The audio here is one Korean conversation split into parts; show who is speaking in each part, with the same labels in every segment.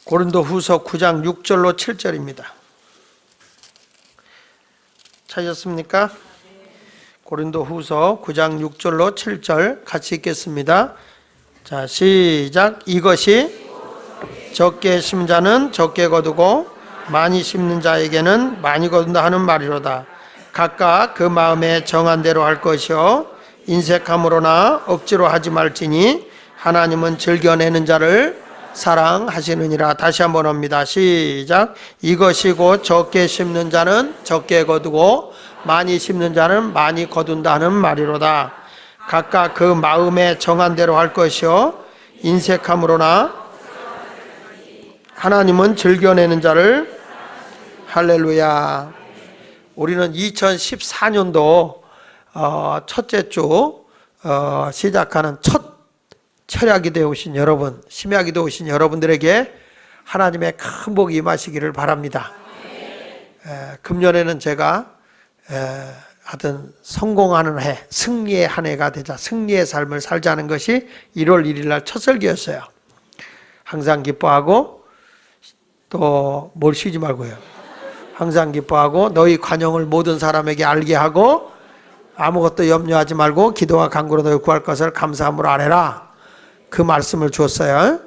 Speaker 1: 고린도후서 9장 6절로 7절입니다. 찾으셨습니까? 고린도후서 9장 6절로 7절 같이 읽겠습니다. 자, 시작. 이것이 적게 심은 자는 적게 거두고 많이 심는 자에게는 많이 거둔다 하는 말이로다. 각각 그 마음에 정한 대로 할 것이요 인색함으로나 억지로 하지 말지니 하나님은 즐겨내는 자를 사랑하시느니라. 다시 한번 합니다. 시작. 이것이 곧 적게 심는 자는 적게 거두고 많이 심는 자는 많이 거둔다는 말이로다. 각각 그 마음에 정한 대로 할 것이요 인색함으로나 하나님은 즐겨내는 자를. 할렐루야. 우리는 2014년도 첫째 주 시작하는 첫 철야기 되어 오신 여러분, 심야기 되어 오신 여러분들에게 하나님의 큰 복이 임하시기를 바랍니다. 금년에는 제가 하여튼 성공하는 해, 승리의 한 해가 되자, 승리의 삶을 살자는 것이 1월 1일 날 첫 설교였어요. 항상 기뻐하고 또 뭘 쉬지 말고요. 항상 기뻐하고 너희 관용을 모든 사람에게 알게 하고 아무것도 염려하지 말고 기도와 간구로 너희 구할 것을 감사함으로 아뢰라. 그 말씀을 줬어요.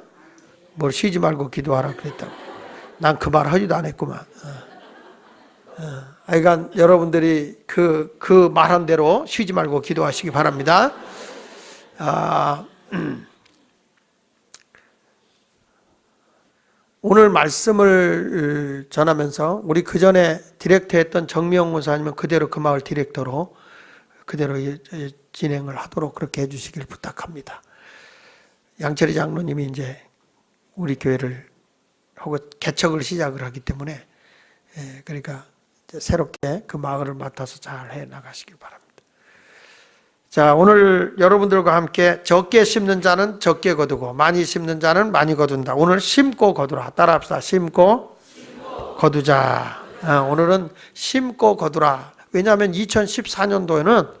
Speaker 1: 뭘 쉬지 말고 기도하라 그랬다고. 난 그 말 하지도 않았구만. 그러니까 여러분들이 그 말한 대로 쉬지 말고 기도하시기 바랍니다. 오늘 말씀을 전하면서 우리 그 전에 디렉터 했던 정미영 목사님은 그대로 그 마을 디렉터로 그대로 진행을 하도록 그렇게 해주시길 부탁합니다. 양철이 장로님이 이제 우리 교회를 하고 개척을 시작을 하기 때문에 그러니까 새롭게 그 마을을 맡아서 잘 해 나가시길 바랍니다. 자, 오늘 여러분들과 함께 적게 심는 자는 적게 거두고 많이 심는 자는 많이 거둔다. 오늘 심고 거두라. 따라합시다. 심고 거두자. 오늘은 심고 거두라. 왜냐하면 2014년도에는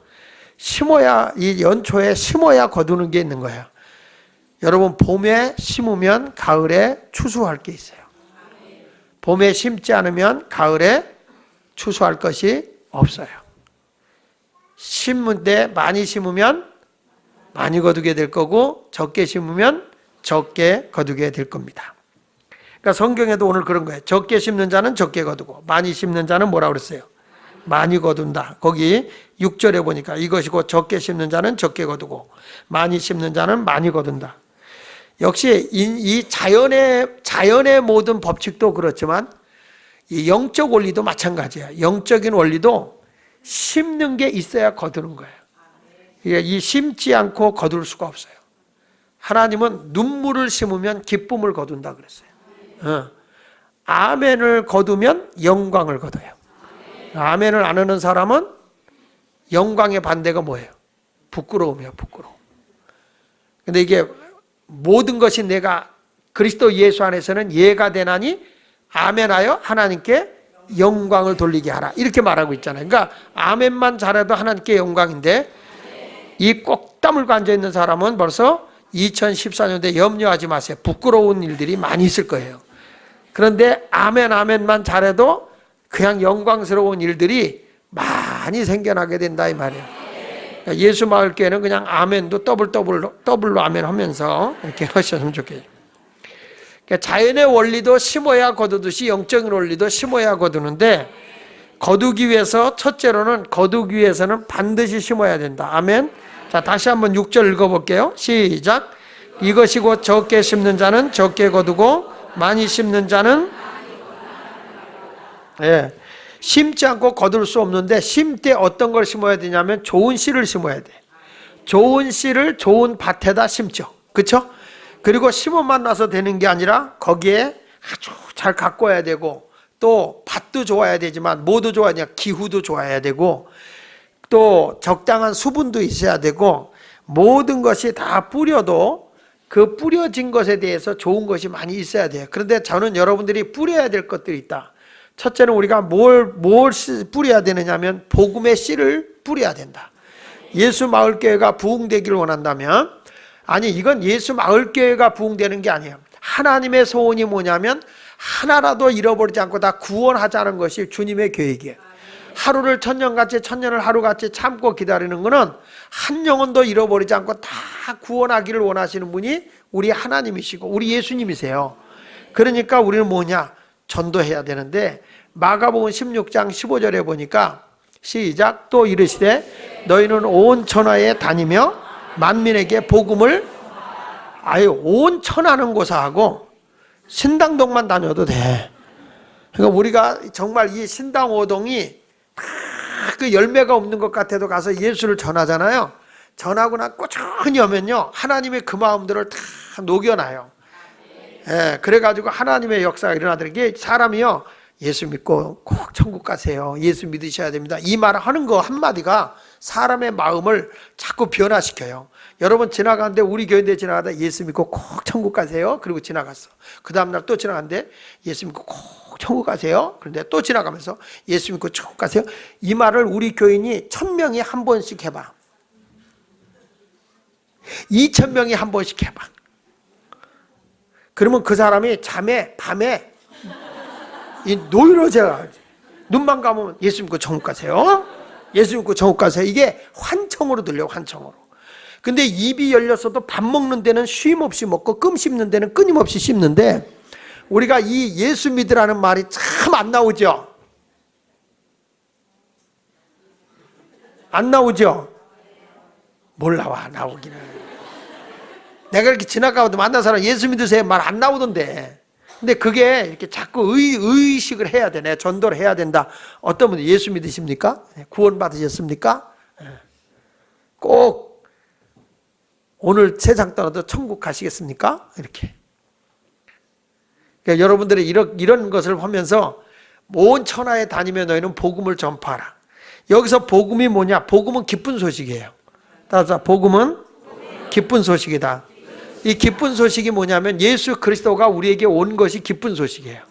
Speaker 1: 심어야, 이 연초에 심어야 거두는 게 있는 거예요. 여러분, 봄에 심으면 가을에 추수할 게 있어요. 봄에 심지 않으면 가을에 추수할 것이 없어요. 심는데 많이 심으면 많이 거두게 될 거고 적게 심으면 적게 거두게 될 겁니다. 그러니까 성경에도 오늘 그런 거예요. 적게 심는 자는 적게 거두고 많이 심는 자는 뭐라고 그랬어요? 많이 거둔다. 거기 6절에 보니까 이것이 곧 적게 심는 자는 적게 거두고 많이 심는 자는 많이 거둔다. 역시 이 자연의 모든 법칙도 그렇지만 이 영적 원리도 마찬가지야. 영적인 원리도 심는 게 있어야 거두는 거예요. 이 심지 않고 거둘 수가 없어요. 하나님은 눈물을 심으면 기쁨을 거둔다 그랬어요. 아멘을 거두면 영광을 거둬요. 아멘을 안 하는 사람은 영광의 반대가 뭐예요? 부끄러움이야, 부끄러움. 근데 이게 모든 것이 내가 그리스도 예수 안에서는 예가 되나니 아멘하여 하나님께 영광을 돌리게 하라. 이렇게 말하고 있잖아요. 그러니까 아멘만 잘해도 하나님께 영광인데 이 꼭 다물고 앉아있는 사람은 벌써 2014년도에 염려하지 마세요. 부끄러운 일들이 많이 있을 거예요. 그런데 아멘만 잘해도 그냥 영광스러운 일들이 많이 생겨나게 된다 이 말이에요. 그러니까 예수 마을교회는 그냥 아멘도 더블로 아멘 하면서 이렇게 하셨으면 좋겠어요. 그러니까 자연의 원리도 심어야 거두듯이 영적인 원리도 심어야 거두는데 거두기 위해서 첫째로는 거두기 위해서는 반드시 심어야 된다. 아멘. 자, 다시 한번 6절 읽어볼게요. 시작. 이것이 곧 적게 심는 자는 적게 거두고 많이 심는 자는 심지 않고 거둘 수 없는데 심 때 어떤 걸 심어야 되냐면 좋은 씨를 심어야 돼. 좋은 씨를 좋은 밭에다 심죠. 그렇죠? 그리고 심어만 나서 되는 게 아니라 거기에 아주 잘 가꿔야 되고 또 밭도 좋아야 되지만 뭐도 좋아야 되냐? 기후도 좋아야 되고 또 적당한 수분도 있어야 되고 모든 것이 다 뿌려도 그 뿌려진 것에 대해서 좋은 것이 많이 있어야 돼요. 그런데 저는 여러분들이 뿌려야 될 것들이 있다. 첫째는 우리가 뭘 뿌려야 되느냐 하면 복음의 씨를 뿌려야 된다. 예수 마을교회가 부흥되기를 원한다면 아니 이건 예수 마을교회가 부흥되는 게 아니에요. 하나님의 소원이 뭐냐면 하나라도 잃어버리지 않고 다 구원하자는 것이 주님의 계획이에요. 하루를 천년같이 천년을 하루같이 참고 기다리는 것은 한 영혼도 잃어버리지 않고 다 구원하기를 원하시는 분이 우리 하나님이시고 우리 예수님이세요. 그러니까 우리는 뭐냐? 전도해야 되는데 마가복음 16장 15절에 보니까 시작. 또 이르시되 너희는 온 천하에 다니며 만민에게 복음을 온 천하는 고사하고 신당동만 다녀도 돼. 그러니까 우리가 정말 이 신당 오동이 그 열매가 없는 것 같아도 가서 예수를 전하잖아요. 전하고 꾸준히 하면요 하나님의 그 마음들을 다 녹여놔요. 예, 그래가지고 하나님의 역사가 일어나더라고요. 이게 사람이요 예수 믿고 꼭 천국 가세요. 예수 믿으셔야 됩니다. 이 말을 하는 거 한마디가 사람의 마음을 자꾸 변화시켜요. 여러분 지나가는데 우리 교회인데 지나가다 예수 믿고 꼭 천국 가세요. 그리고 지나갔어. 그 다음날 또 지나가는데 예수 믿고 꼭 천국 가세요. 그런데 또 지나가면서 예수 믿고 천국 가세요. 이 말을 우리 교인이 1000명이 한 번씩 해봐. 2000명이 한 번씩 해봐. 그러면 그 사람이 밤에 이 노이로제가 눈만 감으면 예수 믿고 천국 가세요. 예수 믿고 천국 가세요. 이게 환청으로 들려요. 환청으로. 근데 입이 열렸어도 밥 먹는 데는 쉼 없이 먹고 끔 씹는 데는 끊임없이 씹는데 우리가 이 예수 믿으라는 말이 참 안 나오죠. 안 나오죠. 뭘 나오기는. 내가 이렇게 지나가도 만난 사람 예수 믿으세요 말 안 나오던데. 근데 그게 이렇게 자꾸 의식을 해야 되네. 전도를 해야 된다. 어떤 분이 예수 믿으십니까? 구원 받으셨습니까? 꼭 오늘 세상 떠나도 천국 가시겠습니까? 이렇게. 그러니까 여러분들이 이런 것을 보면서 온 천하에 다니며 너희는 복음을 전파하라. 여기서 복음이 뭐냐? 복음은 기쁜 소식이에요. 따라서 복음은 기쁜 소식이다. 이 기쁜 소식이 뭐냐면 예수 그리스도가 우리에게 온 것이 기쁜 소식이에요.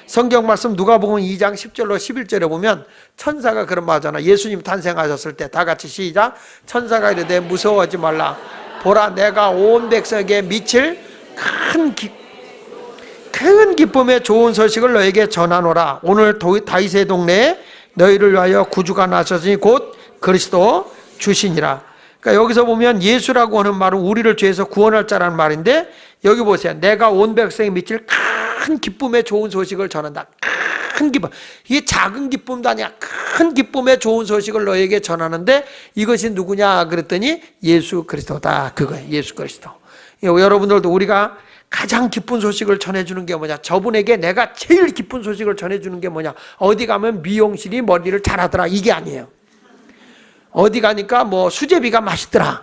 Speaker 1: 성경 말씀 누가복음 2장 10절로 11절에 보면 천사가 그런 말 하잖아. 예수님 탄생하셨을 때 다 같이 시작. 천사가 이르되 무서워하지 말라. 보라 내가 온 백성에게 미칠 큰 기쁨의 좋은 소식을 너에게 전하노라. 오늘 다윗의 동네에 너희를 위하여 구주가 나셨으니 곧 그리스도 주시니라. 그러니까 여기서 보면 예수라고 하는 말은 우리를 죄에서 구원할 자라는 말인데 여기 보세요. 내가 온 백성에 미칠 큰 기쁨의 좋은 소식을 전한다. 큰 기쁨. 이게 작은 기쁨도 아니야. 큰 기쁨의 좋은 소식을 너에게 전하는데 이것이 누구냐 그랬더니 예수 그리스도다. 그거예요. 예수 그리스도. 여러분들도 우리가 가장 기쁜 소식을 전해주는 게 뭐냐? 저분에게 내가 제일 기쁜 소식을 전해주는 게 뭐냐? 어디 가면 미용실이 머리를 잘하더라. 이게 아니에요. 어디 가니까 뭐 수제비가 맛있더라.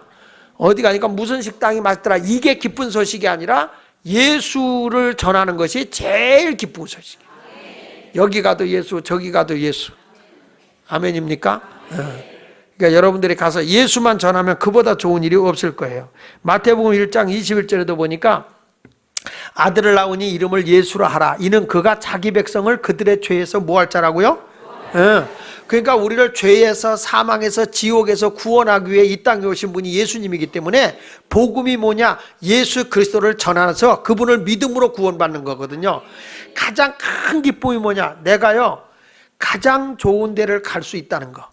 Speaker 1: 어디 가니까 무슨 식당이 맛있더라. 이게 기쁜 소식이 아니라 예수를 전하는 것이 제일 기쁜 소식이에요. 여기 가도 예수, 저기 가도 예수. 아멘입니까? 그러니까 여러분들이 가서 예수만 전하면 그보다 좋은 일이 없을 거예요. 마태복음 1장 21절에도 보니까 아들을 낳으니 이름을 예수라 하라. 이는 그가 자기 백성을 그들의 죄에서 뭐 할 자라고요? 그러니까 우리를 죄에서 사망에서 지옥에서 구원하기 위해 이 땅에 오신 분이 예수님이기 때문에 복음이 뭐냐? 예수 그리스도를 전하면서 그분을 믿음으로 구원받는 거거든요. 가장 큰 기쁨이 뭐냐? 내가요 가장 좋은 데를 갈 수 있다는 거.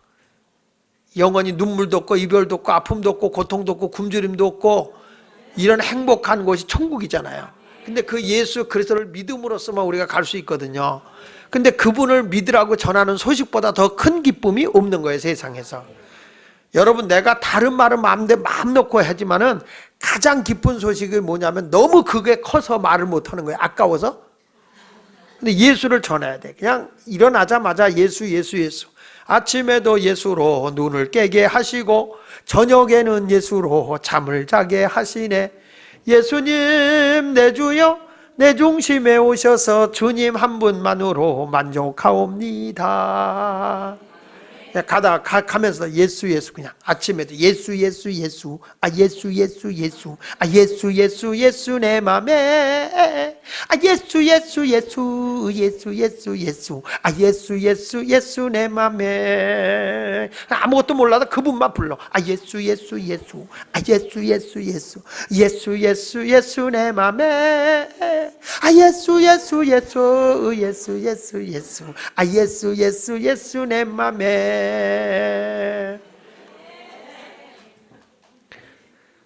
Speaker 1: 영원히 눈물도 없고 이별도 없고 아픔도 없고 고통도 없고 굶주림도 없고 이런 행복한 곳이 천국이잖아요. 근데 그 예수 그리스도를 믿음으로써만 우리가 갈 수 있거든요. 근데 그분을 믿으라고 전하는 소식보다 더 큰 기쁨이 없는 거예요, 세상에서. 여러분, 내가 다른 말은 마음 놓고 하지만은 가장 기쁜 소식이 뭐냐면 너무 그게 커서 말을 못 하는 거예요. 아까워서. 근데 예수를 전해야 돼. 그냥 일어나자마자 예수. 아침에도 예수로 눈을 깨게 하시고 저녁에는 예수로 잠을 자게 하시네. 예수님 내 주여 내 중심에 오셔서 주님 한 분만으로 만족하옵니다. 가면서 예수 예수 그냥 아침에도 예수 예수 예수 예수 예수 예수 예수 예수 예수 내 맘에 예수 예수 예수 예수 예수 예수 예수 예수 예수 내 맘에 아무것도 몰라도 그분만 불러 예수 예수 예수 예수 예수 예수 예수 예수 예수 내 맘에 예수 예수 예수 예수 예수 예수 예수 예수 예수 내 맘에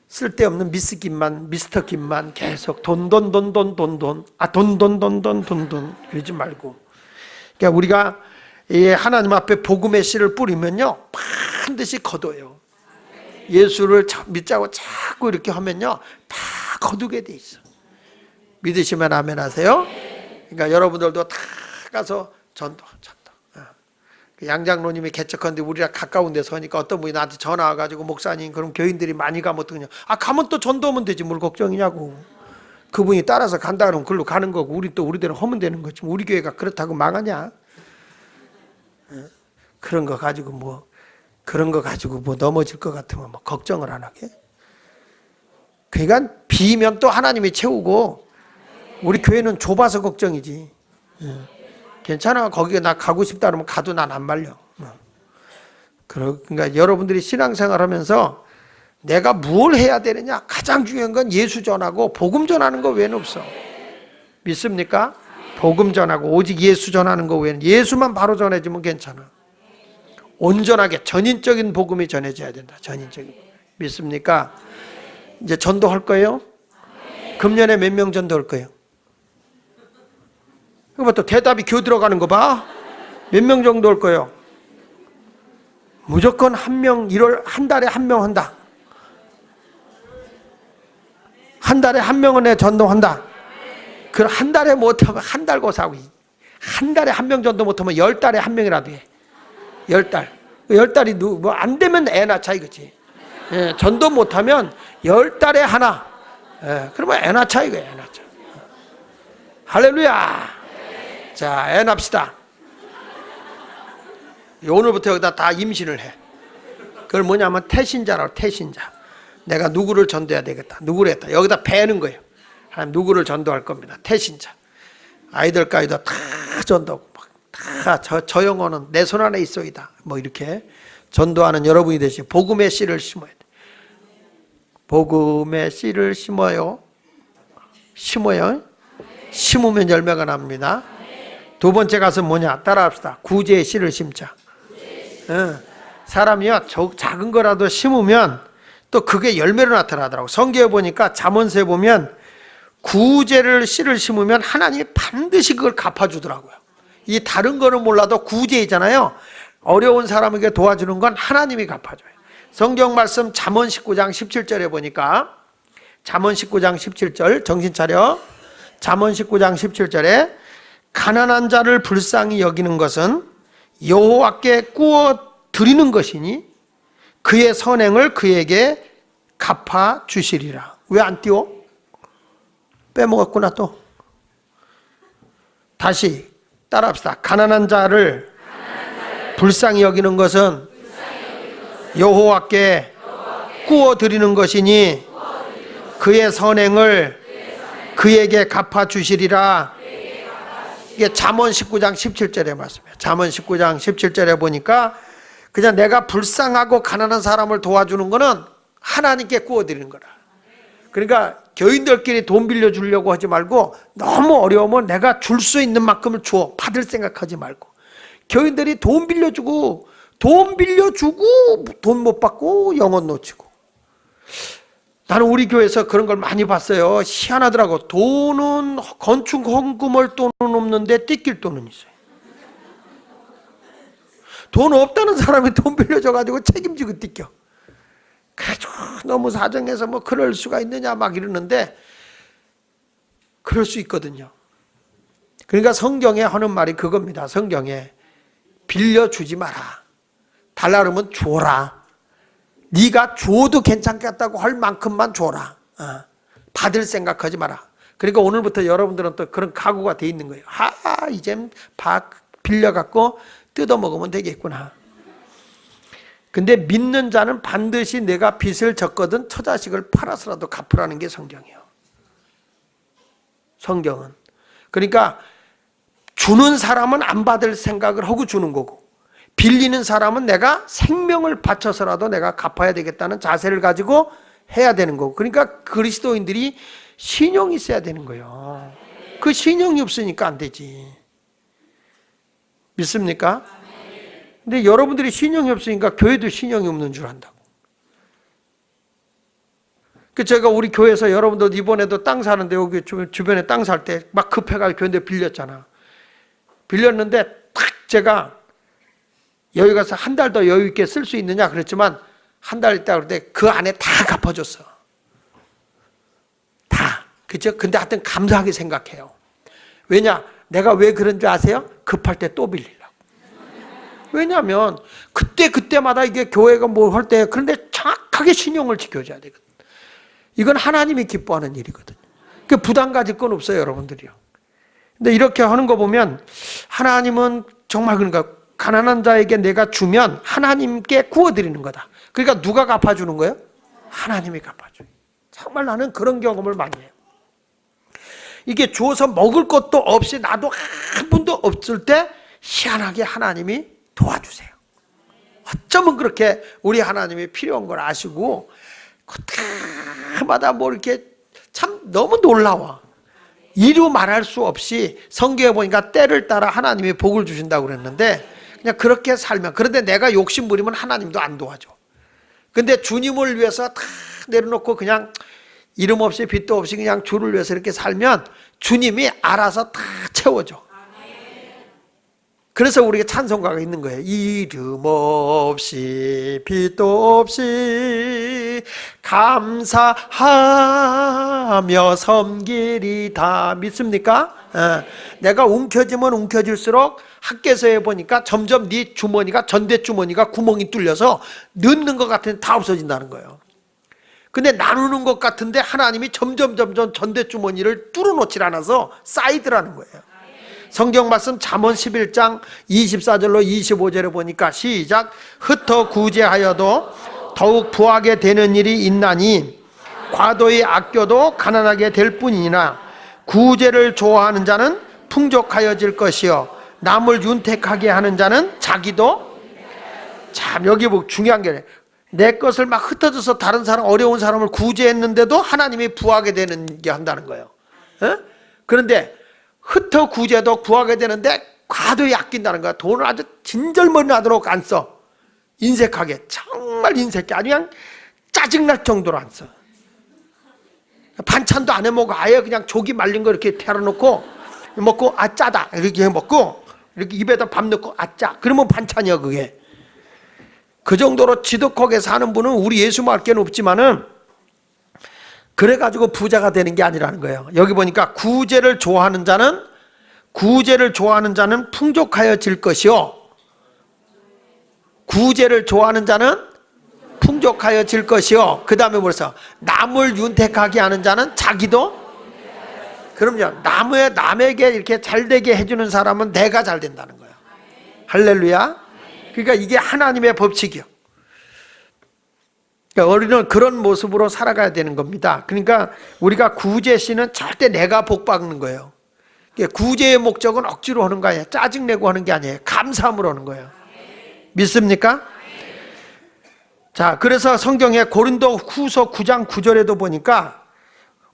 Speaker 1: 쓸데없는 미스터 김만 계속 돈 그러지 말고 그러니까 우리가 하나님 앞에 복음의 씨를 뿌리면요 반드시 거둬요. 예수를 믿자고 자꾸 이렇게 하면요 다 거두게 돼 있어. 믿으시면 아멘 하세요. 그러니까 여러분들도 다 가서 전도. 양 장로님이 개척하는데 우리랑 가까운 데서 하니까 어떤 분이 나한테 전화 와가지고 목사님 그럼 교인들이 많이 가면 어떡하냐. 가면 또 전도하면 되지 뭘 걱정이냐고. 그분이 따라서 간다 그러면 그걸로 가는 거고 우리 또 우리대로 하면 되는 거지. 우리 교회가 그렇다고 망하냐. 그런 거 가지고 뭐 넘어질 것 같으면 뭐 걱정을 안 하게. 그러니까 비면 또 하나님이 채우고 우리 교회는 좁아서 걱정이지. 괜찮아. 거기에 나 가고 싶다 그러면 가도 난 안 말려. 그러니까 여러분들이 신앙생활 하면서 내가 뭘 해야 되느냐. 가장 중요한 건 예수 전하고 복음 전하는 거 외에는 없어. 믿습니까? 복음 전하고 오직 예수 전하는 거 외에는 예수만 바로 전해지면 괜찮아. 온전하게 전인적인 복음이 전해져야 된다. 전인적인. 믿습니까? 이제 전도할 거예요? 금년에 몇 명 전도할 거예요? 이거 또 대답이 교 들어가는 거 봐. 몇 명 정도 올 거예요? 무조건 한 명, 한 달에 한 명 한다. 한 달에 한 명은 내 전도한다. 그럼 한 달에 못하면 한 달 고사하고 한 달에 한 명 전도 못하면 10달에 한 명이라도 해. 10달. 10달이 뭐 안 되면 애 낳자 이거지. 예, 전도 못하면 10달에 하나. 예, 그러면 애 낳자 이거야. 애 낳자. 할렐루야. 자, 애 낳읍시다. 오늘부터 여기다 다 임신을 해. 그걸 뭐냐면 태신자라고. 태신자. 내가 누구를 전도해야 되겠다. 누구를 했다. 여기다 배는 거예요. 하나님 누구를 전도할 겁니다. 태신자. 아이들까지도 다 전도하고 다 저 영혼은 내 손 안에 있어이다. 뭐 이렇게 전도하는 여러분이 되시. 복음의 씨를 심어야 돼. 복음의 씨를 심어요. 심으면 열매가 납니다. 두 번째 가서 뭐냐? 따라합시다. 구제의 씨를 심자. 사람이요 작은 거라도 심으면 또 그게 열매로 나타나더라고. 성경에 보니까 잠언서에 보면 구제를 씨를 심으면 하나님이 반드시 그걸 갚아주더라고요. 이 다른 거는 몰라도 구제이잖아요. 어려운 사람에게 도와주는 건 하나님이 갚아줘요. 성경 말씀 잠언 19장 17절에 보니까 잠언 19장 17절 정신 차려. 잠언 19장 17절에 가난한 자를 불쌍히 여기는 것은 여호와께 구워 드리는 것이니 그의 선행을 그에게 갚아 주시리라. 왜 안 띄워? 빼먹었구나 또. 다시 따라합시다. 가난한 자를 불쌍히 여기는 것은 여호와께 구워 드리는 것이니 그의 선행을 그에게 갚아 주시리라. 이게 잠언 19장 17절의 말씀이에요. 잠언 19장 17절에 보니까 그냥 내가 불쌍하고 가난한 사람을 도와주는 거는 하나님께 구워드리는 거라. 그러니까 교인들끼리 돈 빌려주려고 하지 말고 너무 어려우면 내가 줄 수 있는 만큼을 줘. 받을 생각하지 말고. 교인들이 돈 빌려주고 돈 못 받고 영혼 놓치고. 나는 우리 교회에서 그런 걸 많이 봤어요. 희한하더라고. 돈은 건축 헌금할 돈은 없는데 뜯길 돈은 있어요. 돈 없다는 사람이 돈 빌려줘가지고 책임지고 뜯겨. 그래가지고 너무 사정해서 뭐 그럴 수가 있느냐 막 이러는데 그럴 수 있거든요. 그러니까 성경에 하는 말이 그겁니다. 성경에 빌려주지 마라. 달라 그러면 줘라. 네가 줘도 괜찮겠다고 할 만큼만 줘라. 받을 생각하지 마라. 그러니까 오늘부터 여러분들은 또 그런 각오가 돼 있는 거예요. 이젠 빌려갖고 뜯어먹으면 되겠구나. 근데 믿는 자는 반드시 내가 빚을 졌거든 처자식을 팔아서라도 갚으라는 게 성경이에요. 성경은. 그러니까 주는 사람은 안 받을 생각을 하고 주는 거고, 빌리는 사람은 내가 생명을 바쳐서라도 내가 갚아야 되겠다는 자세를 가지고 해야 되는 거고. 그러니까 그리스도인들이 신용이 있어야 되는 거예요. 그 신용이 없으니까 안 되지. 믿습니까? 근데 여러분들이 신용이 없으니까 교회도 신용이 없는 줄 안다고. 그 제가 우리 교회에서 여러분들 이번에도 땅 사는데 여기 주변에 땅 살 때 막 급해가지고 교회인데 빌렸잖아. 빌렸는데 탁 제가 여기 가서 한 달 더 여유 있게 쓸 수 있느냐 그랬지만 한 달 있다 그럴 때 그 안에 다 갚아줬어. 다. 그죠? 근데 하여튼 감사하게 생각해요. 왜냐? 내가 왜 그런 줄 아세요? 급할 때 또 빌리려고. 왜냐하면 그때마다 이게 교회가 뭐 할 때 그런데 정확하게 신용을 지켜줘야 되거든. 이건 하나님이 기뻐하는 일이거든요. 그 부담 가질 건 없어요, 여러분들이요. 근데 이렇게 하는 거 보면 하나님은 정말 그러니까 가난한 자에게 내가 주면 하나님께 구워드리는 거다. 그러니까 누가 갚아주는 거예요? 하나님이 갚아줘요. 정말 나는 그런 경험을 많이 해요. 이게 주어서 먹을 것도 없이 나도 한 분도 없을 때 희한하게 하나님이 도와주세요. 어쩌면 그렇게 우리 하나님이 필요한 걸 아시고 그때마다 뭐 이렇게 참 너무 놀라워. 이루 말할 수 없이 성경에 보니까 때를 따라 하나님이 복을 주신다고 그랬는데 그냥 그렇게 살면, 그런데 내가 욕심 부리면 하나님도 안 도와줘. 근데 주님을 위해서 다 내려놓고 그냥 이름 없이 빚도 없이 그냥 주를 위해서 이렇게 살면 주님이 알아서 다 채워줘. 그래서 우리가 찬송가가 있는 거예요. 이름 없이 빚도 없이 감사하며 섬기리다. 믿습니까? 내가 움켜쥐면 움켜질수록 학교에서 해보니까 점점 네 주머니가 전대주머니가 구멍이 뚫려서 넣는 것 같은데 다 없어진다는 거예요. 근데 나누는 것 같은데 하나님이 점점 전대주머니를 뚫어놓질 않아서 쌓이더라는 거예요. 성경 말씀 잠언 11장 24절로 25절에 보니까 시작. 흩어 구제하여도 더욱 부하게 되는 일이 있나니 과도히 아껴도 가난하게 될 뿐이나 구제를 좋아하는 자는 풍족하여질 것이요 남을 윤택하게 하는 자는 자기도. 참 여기 뭐 중요한 게 내 것을 막 흩어져서 다른 사람 어려운 사람을 구제했는데도 하나님이 부하게 되는 게 한다는 거예요. 그런데 흩어 구제도 구하게 되는데 과도히 아낀다는 거야. 돈을 아주 진절머리 나도록 안 써. 인색하게, 정말 인색해. 아주 그냥 짜증날 정도로 안 써. 반찬도 안 해먹어. 아예 그냥 조기 말린 거 이렇게 태워놓고 먹고 아 짜다 이렇게 해먹고 이렇게 입에다 밥 넣고 아 짜. 그러면 반찬이야 그게. 그 정도로 지독하게 사는 분은 우리 예수 말게는 없지만은 그래가지고 부자가 되는 게 아니라는 거예요. 여기 보니까 구제를 좋아하는 자는 풍족하여질 것이요 구제를 좋아하는 자는 풍족하여질 것이요 그 다음에 뭐랬어? 남을 윤택하게 하는 자는 자기도. 그럼요. 남에게 이렇게 잘되게 해주는 사람은 내가 잘 된다는 거예요. 할렐루야. 그러니까 이게 하나님의 법칙이요. 그러니까 우리는 그런 모습으로 살아가야 되는 겁니다. 그러니까 우리가 구제시는 절대 내가 복 받는 거예요. 구제의 목적은 억지로 하는 거 아니에요. 짜증내고 하는 게 아니에요. 감사함으로 하는 거예요. 믿습니까? 자, 그래서 성경에 고린도 후서 9장 9절에도 보니까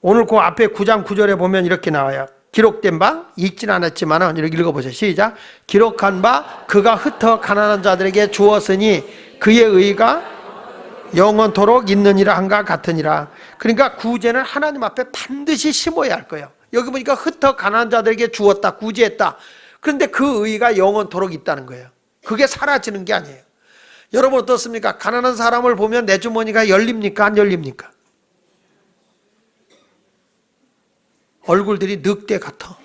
Speaker 1: 오늘 그 앞에 9장 9절에 보면 이렇게 나와요. 기록된 바 읽진 않았지만 이렇게 읽어보세요. 시작. 기록한 바 그가 흩어 가난한 자들에게 주었으니 그의 의가 영원토록 있느니라 한가 같으니라. 그러니까 구제는 하나님 앞에 반드시 심어야 할 거예요. 여기 보니까 흩어 가난한 자들에게 주었다, 구제했다. 그런데 그 의가 영원토록 있다는 거예요. 그게 사라지는 게 아니에요. 여러분 어떻습니까? 가난한 사람을 보면 내 주머니가 열립니까? 안 열립니까? 얼굴들이 늑대 같아.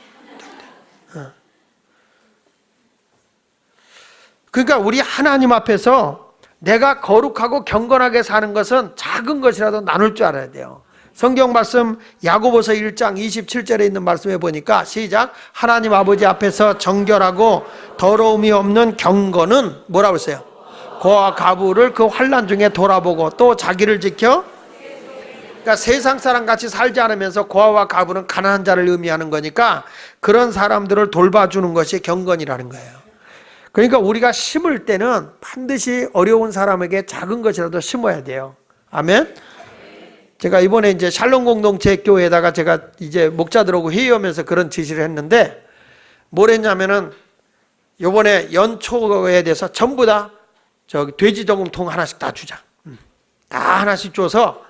Speaker 1: 그러니까 우리 하나님 앞에서 내가 거룩하고 경건하게 사는 것은 작은 것이라도 나눌 줄 알아야 돼요. 성경 말씀 야고보서 1장 27절에 있는 말씀에 보니까 시작. 하나님 아버지 앞에서 정결하고 더러움이 없는 경건은 뭐라고 했어요? 고아와 과부를 그 환난 중에 돌아보고 또 자기를 지켜. 그러니까 세상 사람 같이 살지 않으면서 고아와 과부는 가난한 자를 의미하는 거니까 그런 사람들을 돌봐주는 것이 경건이라는 거예요. 그러니까 우리가 심을 때는 반드시 어려운 사람에게 작은 것이라도 심어야 돼요. 아멘. 제가 이번에 이제 샬롬 공동체 교회에다가 제가 이제 목자들하고 회의하면서 그런 지시를 했는데 뭘 했냐면은 이번에 연초에 대해서 전부 다 저기 돼지 저금통 하나씩 다 주자. 다 하나씩 줘서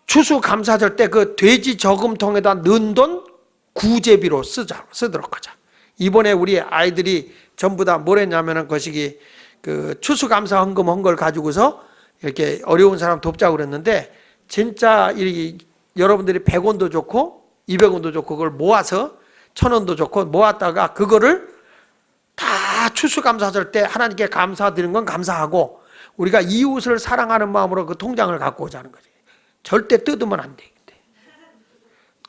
Speaker 1: 추수감사절 때 그 돼지 저금통에다 넣은 돈 구제비로 쓰도록 하자. 이번에 우리 아이들이 전부 다 뭘 했냐면은 거시기 그 추수감사 헌금 한 걸 가지고서 이렇게 어려운 사람 돕자고 그랬는데 진짜 이 여러분들이 100원도 좋고 200원도 좋고 그걸 모아서 1000원도 좋고 모았다가 그거를 다 추수감사절 때 하나님께 감사드리는 건 감사하고 우리가 이웃을 사랑하는 마음으로 그 통장을 갖고 오자는 거지. 절대 뜯으면 안 돼.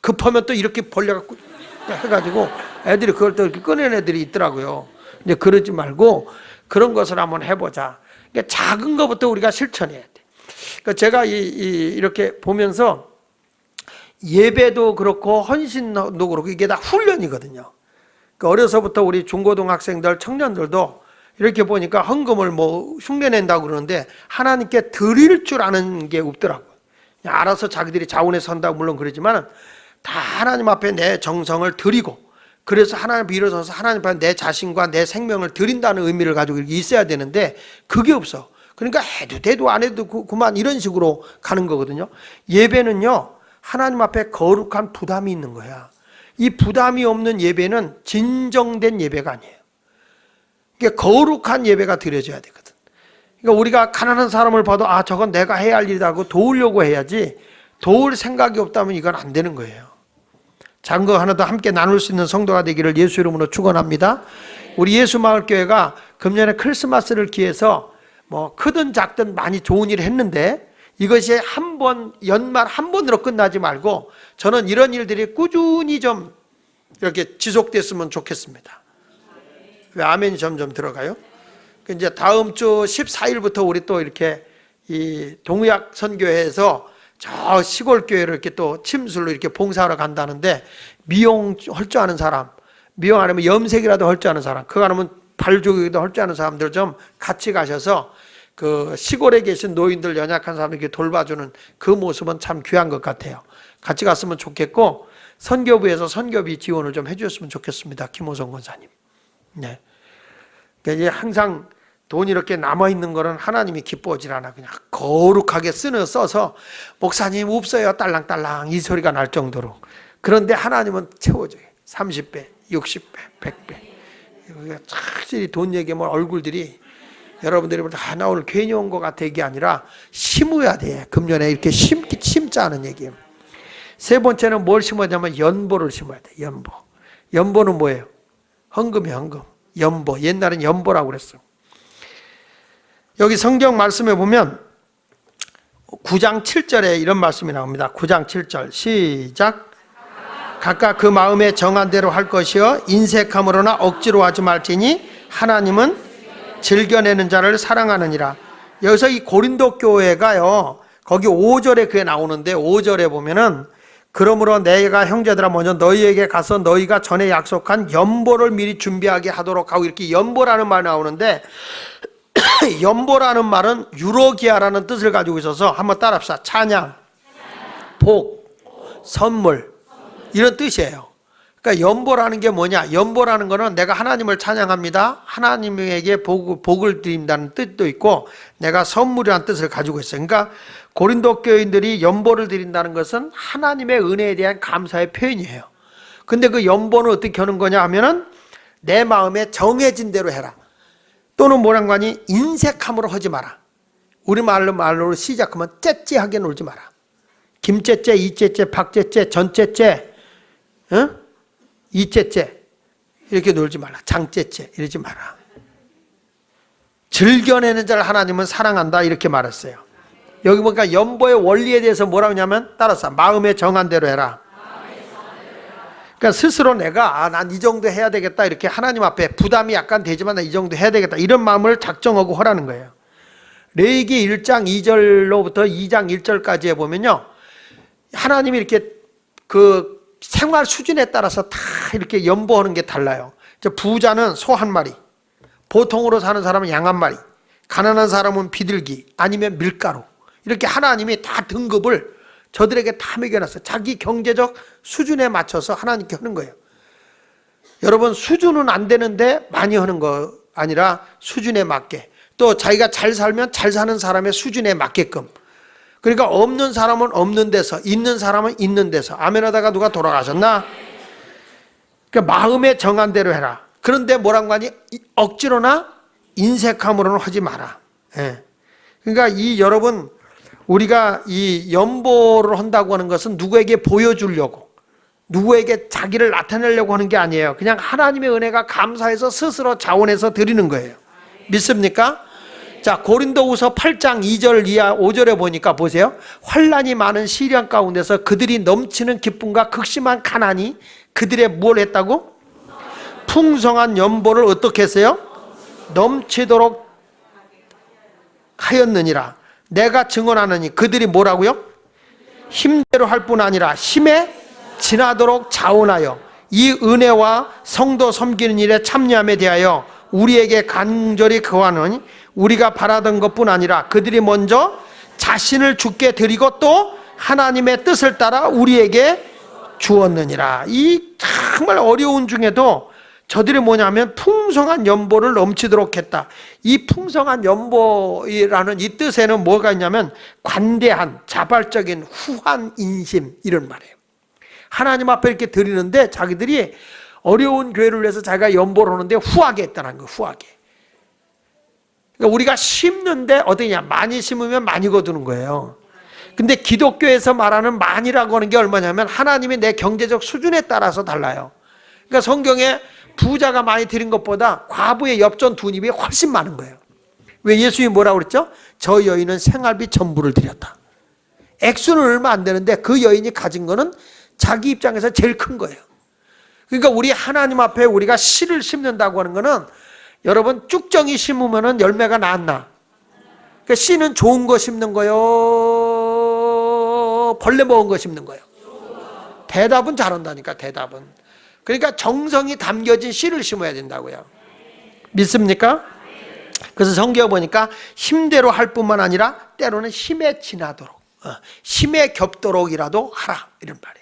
Speaker 1: 급하면 또 이렇게 벌려갖고 해가지고 애들이 그걸 또 이렇게 꺼낸 애들이 있더라고요. 근데 그러지 말고 그런 것을 한번 해보자. 그러니까 작은 것부터 우리가 실천해야 돼. 그러니까 제가 이렇게 보면서 예배도 그렇고 헌신도 그렇고 이게 다 훈련이거든요. 그러니까 어려서부터 우리 중고등학생들, 청년들도 이렇게 보니까 헌금을 뭐 흉내낸다고 그러는데 하나님께 드릴 줄 아는 게 없더라고요. 알아서 자기들이 자원에 선다고 물론 그러지만 다 하나님 앞에 내 정성을 드리고 그래서 하나님 앞에 일어서서 하나님 앞에 내 자신과 내 생명을 드린다는 의미를 가지고 있어야 되는데 그게 없어. 그러니까 해도 돼도 안 해도 그만 이런 식으로 가는 거거든요. 예배는요 하나님 앞에 거룩한 부담이 있는 거야. 이 부담이 없는 예배는 진정된 예배가 아니에요. 이게 거룩한 예배가 드려져야 되거든. 그러니까 우리가 가난한 사람을 봐도 아 저건 내가 해야 할 일이라고 도우려고 해야지 도울 생각이 없다면 이건 안 되는 거예요. 작은 거 하나 더 함께 나눌 수 있는 성도가 되기를 예수 이름으로 축원합니다. 우리 예수마을교회가 금년에 크리스마스를 기해서 뭐 크든 작든 많이 좋은 일을 했는데 이것이 한 번 연말 한 번으로 끝나지 말고 저는 이런 일들이 꾸준히 좀 이렇게 지속됐으면 좋겠습니다. 왜 아멘이 점점 들어가요? 이제 다음 주 14일부터 우리 또 이렇게 이 동의학 선교회에서 저 시골 교회를 이렇게 또 침술로 이렇게 봉사하러 간다는데 미용 할 줄 아는 사람, 미용 안 하면 염색이라도 할 줄 아는 사람, 그거 안 하면 발주기도 할 줄 아는 사람들 좀 같이 가셔서 그 시골에 계신 노인들 연약한 사람에게 돌봐주는 그 모습은 참 귀한 것 같아요. 같이 갔으면 좋겠고 선교부에서 선교비 지원을 좀 해주셨으면 좋겠습니다. 김호성 권사님. 네. 그러니까 항상 돈이 이렇게 남아있는 거는 하나님이 기뻐하지 않아. 그냥 거룩하게 써서 목사님 없어요 딸랑딸랑 이 소리가 날 정도로. 그런데 하나님은 채워줘요. 30배, 60배, 100배. 확실히 돈 얘기하면 얼굴들이 여러분들이 볼 때 나 오늘 괜히 온 것 같아 이게 아니라 심어야 돼. 금년에 이렇게 심자는 얘기예요. 세 번째는 뭘 심어냐면 연보를 심어야 돼. 연보. 연보는 뭐예요? 헌금이에요. 헌금. 연보. 옛날엔 연보라고 그랬어. 여기 성경 말씀에 보면 9장 7절에 이런 말씀이 나옵니다. 9장 7절 시작. 각각 그 마음에 정한 대로 할 것이요 인색함으로나 억지로 하지 말지니 하나님은 즐겨내는 자를 사랑하느니라. 여기서 이 고린도 교회가요 거기 5절에 그게 나오는데 5절에 보면은 그러므로 내가 형제들아 먼저 너희에게 가서 너희가 전에 약속한 연보를 미리 준비하게 하도록 하고 이렇게 연보라는 말이 나오는데 연보라는 말은 유로기아라는 뜻을 가지고 있어서 한번 따라합시다. 찬양, 복, 선물 이런 뜻이에요. 그러니까 연보라는 게 뭐냐? 연보라는 거는 내가 하나님을 찬양합니다. 하나님에게 복을 드린다는 뜻도 있고 내가 선물이라는 뜻을 가지고 있어요. 그러니까 고린도 교인들이 연보를 드린다는 것은 하나님의 은혜에 대한 감사의 표현이에요. 근데 그 연보는 어떻게 하는 거냐 하면은 내 마음에 정해진 대로 해라. 또는 뭐란 거니? 인색함으로 하지 마라. 우리말로 시작하면 째째하게 놀지 마라. 김째째, 이째째, 박째째, 전째째, 이째째 이렇게 놀지 말라. 장째째 이러지 마라. 즐겨내는 자를 하나님은 사랑한다 이렇게 말했어요. 여기 보니까 연보의 원리에 대해서 뭐라고 하냐면 따라서 마음에 정한 대로 해라. 그러니까 스스로 내가 난 이 정도 해야 되겠다 이렇게 하나님 앞에 부담이 약간 되지만 나 이 정도 해야 되겠다 이런 마음을 작정하고 하라는 거예요. 레위기 1장 2절로부터 2장 1절까지에 보면요, 하나님이 이렇게 그 생활 수준에 따라서 다 이렇게 연보하는 게 달라요. 부자는 소 한 마리, 보통으로 사는 사람은 양 한 마리, 가난한 사람은 비둘기 아니면 밀가루, 이렇게 하나님이 다 등급을 저들에게 다 매겨놨어요. 자기 경제적 수준에 맞춰서 하나님께 하는 거예요. 여러분, 수준은 안 되는데 많이 하는 거 아니라 수준에 맞게, 또 자기가 잘 살면 잘 사는 사람의 수준에 맞게끔. 그러니까 없는 사람은 없는 데서, 있는 사람은 있는 데서. 아멘 하다가 누가 돌아가셨나? 그러니까 마음에 정한 대로 해라. 그런데 뭐라고 하니? 억지로나 인색함으로는 하지 마라. 예. 그러니까 여러분, 우리가 이 연보를 한다고 하는 것은 누구에게 보여주려고, 누구에게 자기를 나타내려고 하는 게 아니에요. 그냥 하나님의 은혜가 감사해서 스스로 자원해서 드리는 거예요. 믿습니까? 자, 고린도후서 8장 2절 이하 5절에 보니까 보세요. 환난이 많은 시련 가운데서 그들이 넘치는 기쁨과 극심한 가난이 그들의 뭘 했다고? 풍성한 연보를 어떻게 했어요? 넘치도록 하였느니라. 내가 증언하느니 그들이 뭐라고요? 힘대로 할 뿐 아니라 힘에 지나도록 자원하여 이 은혜와 성도 섬기는 일에 참여함에 대하여 우리에게 간절히 구하노니 우리가 바라던 것뿐 아니라 그들이 먼저 자신을 주께 드리고 또 하나님의 뜻을 따라 우리에게 주었느니라. 이 정말 어려운 중에도 저들이 뭐냐면 풍성한 연보를 넘치도록 했다. 이 풍성한 연보라는 이 뜻에는 뭐가 있냐면 관대한, 자발적인 후한 인심, 이런 말이에요. 하나님 앞에 이렇게 드리는데 자기들이 어려운 교회를 위해서 자기가 연보를 하는데 후하게 했다는 거예요. 후하게. 그러니까 우리가 심는데 어디냐, 많이 심으면 많이 거두는 거예요. 근데 기독교에서 말하는 많이라고 하는 게 얼마냐면 하나님이 내 경제적 수준에 따라서 달라요. 그러니까 성경에 부자가 많이 드린 것보다 과부의 엽전 두 입이 훨씬 많은 거예요. 왜? 예수님이 뭐라고 그랬죠? 저 여인은 생활비 전부를 드렸다. 액수는 얼마 안 되는데 그 여인이 가진 거는 자기 입장에서 제일 큰 거예요. 그러니까 우리 하나님 앞에 우리가 씨를 심는다고 하는 거는, 여러분, 쭉정이 심으면 열매가 나왔나? 그러니까 씨는 좋은 거 심는 거요, 벌레 먹은 거 심는 거예요? 대답은 잘한다니까, 대답은. 그러니까 정성이 담겨진 씨를 심어야 된다고요. 믿습니까? 그래서 성경에 보니까 힘대로 할 뿐만 아니라 때로는 힘에 지나도록, 힘에 겹도록이라도 하라, 이런 말이에요.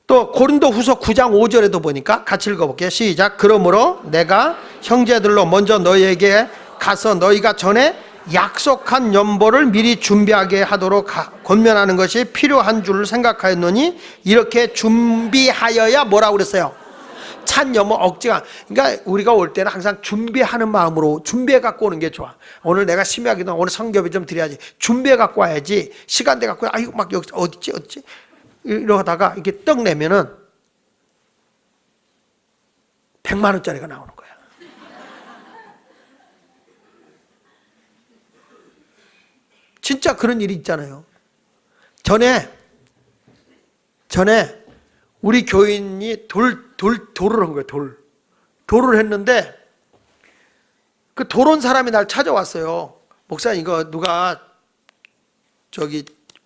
Speaker 1: 또 고린도후서 9장 5절에도 보니까 같이 읽어볼게요. 시작. 그러므로 내가 형제들로 먼저 너희에게 가서 너희가 전에 약속한 연보를 미리 준비하게 하도록 권면하는 것이 필요한 줄 생각하였노니, 이렇게 준비하여야 뭐라고 그랬어요? 찬 연보, 억지가. 그러니까 우리가 올 때는 항상 준비하는 마음으로 준비해 갖고 오는 게 좋아. 오늘 내가 심야기도 오늘 성경에 좀 드려야지, 준비해 갖고 와야지. 시간 돼 갖고 아이고 막 여기 어딨지 이러다가 이렇게 떡 내면은 100만 원짜리가 나오는 거야. 진짜 그런 일이 있잖아요. 전에 우리 교인이 돌을 한 거예요. 돌을 했는데 그 돌 온 사람이 날 찾아왔어요. 목사님, 이거 누가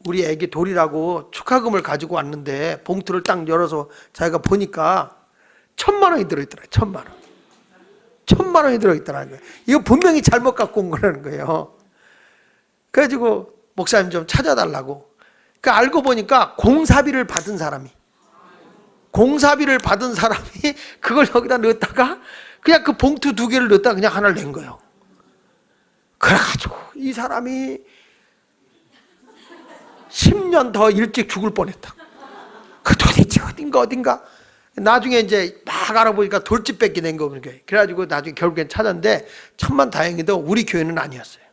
Speaker 1: 우리 애기 돌이라고 축하금을 가지고 왔는데 봉투를 딱 열어서 자기가 보니까 1,000만 원이 들어있더라고요. 1,000만 원. 1,000만 원이 들어있더라고요. 이거 분명히 잘못 갖고 온 거라는 거예요. 그래가지고 목사님 좀 찾아달라고. 그러니까 알고 보니까 공사비를 받은 사람이 그걸 여기다 넣었다가 그냥 그 봉투 2개를 넣었다가 그냥 하나를 낸 거예요. 그래가지고 이 사람이 10년 더 일찍 죽을 뻔했다. 그 도대체 어딘가. 나중에 이제 막 알아보니까 돌집 뺏기 낸 거예요. 그래가지고 나중에 결국엔 찾았는데 천만다행히도 우리 교회는 아니었어요.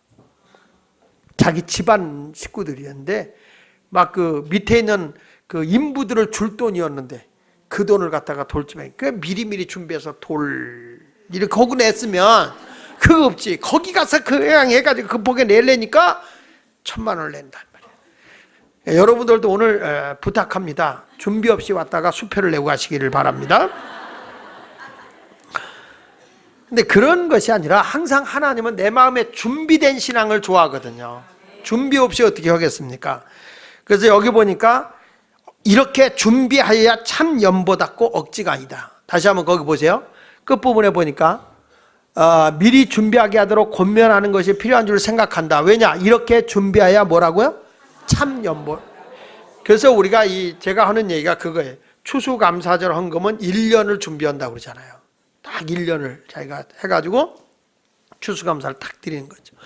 Speaker 1: 자기 집안 식구들이었는데 막 그 밑에 있는 그 인부들을 줄 돈이었는데 그 돈을 갖다가 돌집에 그 미리미리 준비해서 이렇게 거기 냈으면 그거 없지. 거기 가서 그 해가지고 급하게 내려니까 1,000만 원을 낸단 말이야. 여러분들도 오늘 부탁합니다. 준비 없이 왔다가 수표를 내고 가시기를 바랍니다. 근데 그런 것이 아니라 항상 하나님은 내 마음에 준비된 신앙을 좋아하거든요. 준비 없이 어떻게 하겠습니까? 그래서 여기 보니까 이렇게 준비하여야 참 연보답고 억지가 아니다. 다시 한번 거기 보세요. 끝부분에 보니까 미리 준비하게 하도록 권면하는 것이 필요한 줄 생각한다. 왜냐? 이렇게 준비하여야 뭐라고요? 참 연보. 그래서 우리가 제가 하는 얘기가 그거예요. 추수감사절 헌금은 1년을 준비한다고 그러잖아요. 딱 1년을 자기가 해가지고 추수감사를 딱 드리는 거죠.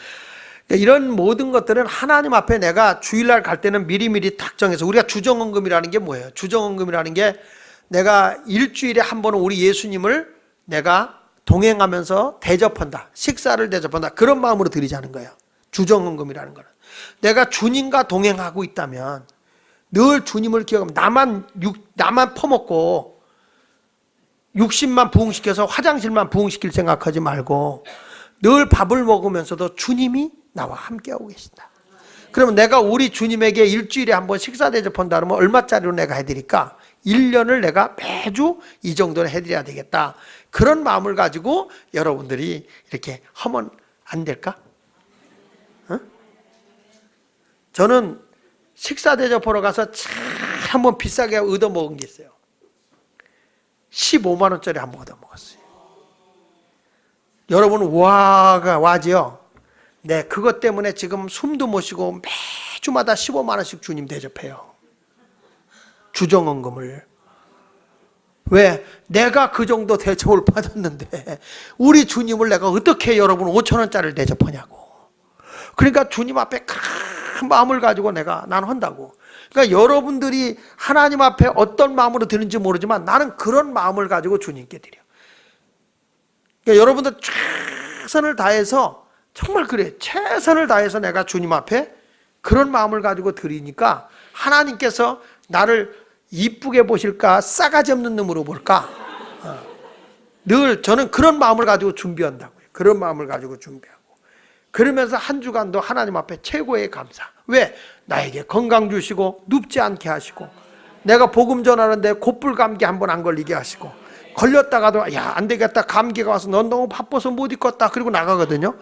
Speaker 1: 이런 모든 것들은 하나님 앞에 내가 주일날 갈 때는 미리미리 딱 정해서, 우리가 주정헌금이라는 게 뭐예요? 주정헌금이라는 게 내가 일주일에 한 번은 우리 예수님을 내가 동행하면서 대접한다. 식사를 대접한다. 그런 마음으로 드리자는 거예요. 주정헌금이라는 거는. 내가 주님과 동행하고 있다면 늘 주님을 기억하면 나만 퍼먹고 60만 부흥시켜서 화장실만 부흥시킬 생각하지 말고 늘 밥을 먹으면서도 주님이 나와 함께하고 계신다. 그러면 내가 우리 주님에게 일주일에 한 번 식사 대접한다 그러면 얼마짜리로 내가 해드릴까? 1년을 내가 매주 이 정도는 해드려야 되겠다. 그런 마음을 가지고 여러분들이 이렇게 하면 안 될까? 저는 식사 대접하러 가서 한번 비싸게 얻어먹은 게 있어요. 15만 원짜리 한번 얻어먹었어요. 여러분 와지요? 네, 그것 때문에 지금 숨도 못 쉬고 매주마다 15만 원씩 주님 대접해요. 주정헌금을. 왜? 내가 그 정도 대접을 받았는데 우리 주님을 내가 어떻게 여러분 5천 원짜리를 대접하냐고. 그러니까 주님 앞에 큰 마음을 가지고 난 한다고. 그러니까 여러분들이 하나님 앞에 어떤 마음으로 드는지 모르지만 나는 그런 마음을 가지고 주님께 드려. 그러니까 여러분들 최선을 다해서, 정말 그래, 최선을 다해서 내가 주님 앞에 그런 마음을 가지고 드리니까 하나님께서 나를 이쁘게 보실까, 싸가지 없는 놈으로 볼까. 늘 저는 그런 마음을 가지고 준비한다고요. 그런 마음을 가지고 준비하고, 그러면서 한 주간도 하나님 앞에 최고의 감사. 왜? 나에게 건강 주시고 눕지 않게 하시고, 내가 복음 전하는데 곧불 감기 한번 안 걸리게 하시고, 걸렸다가도 야 안 되겠다, 감기가 와서 넌 너무 바빠서 못 있겠다, 그리고 나가거든요.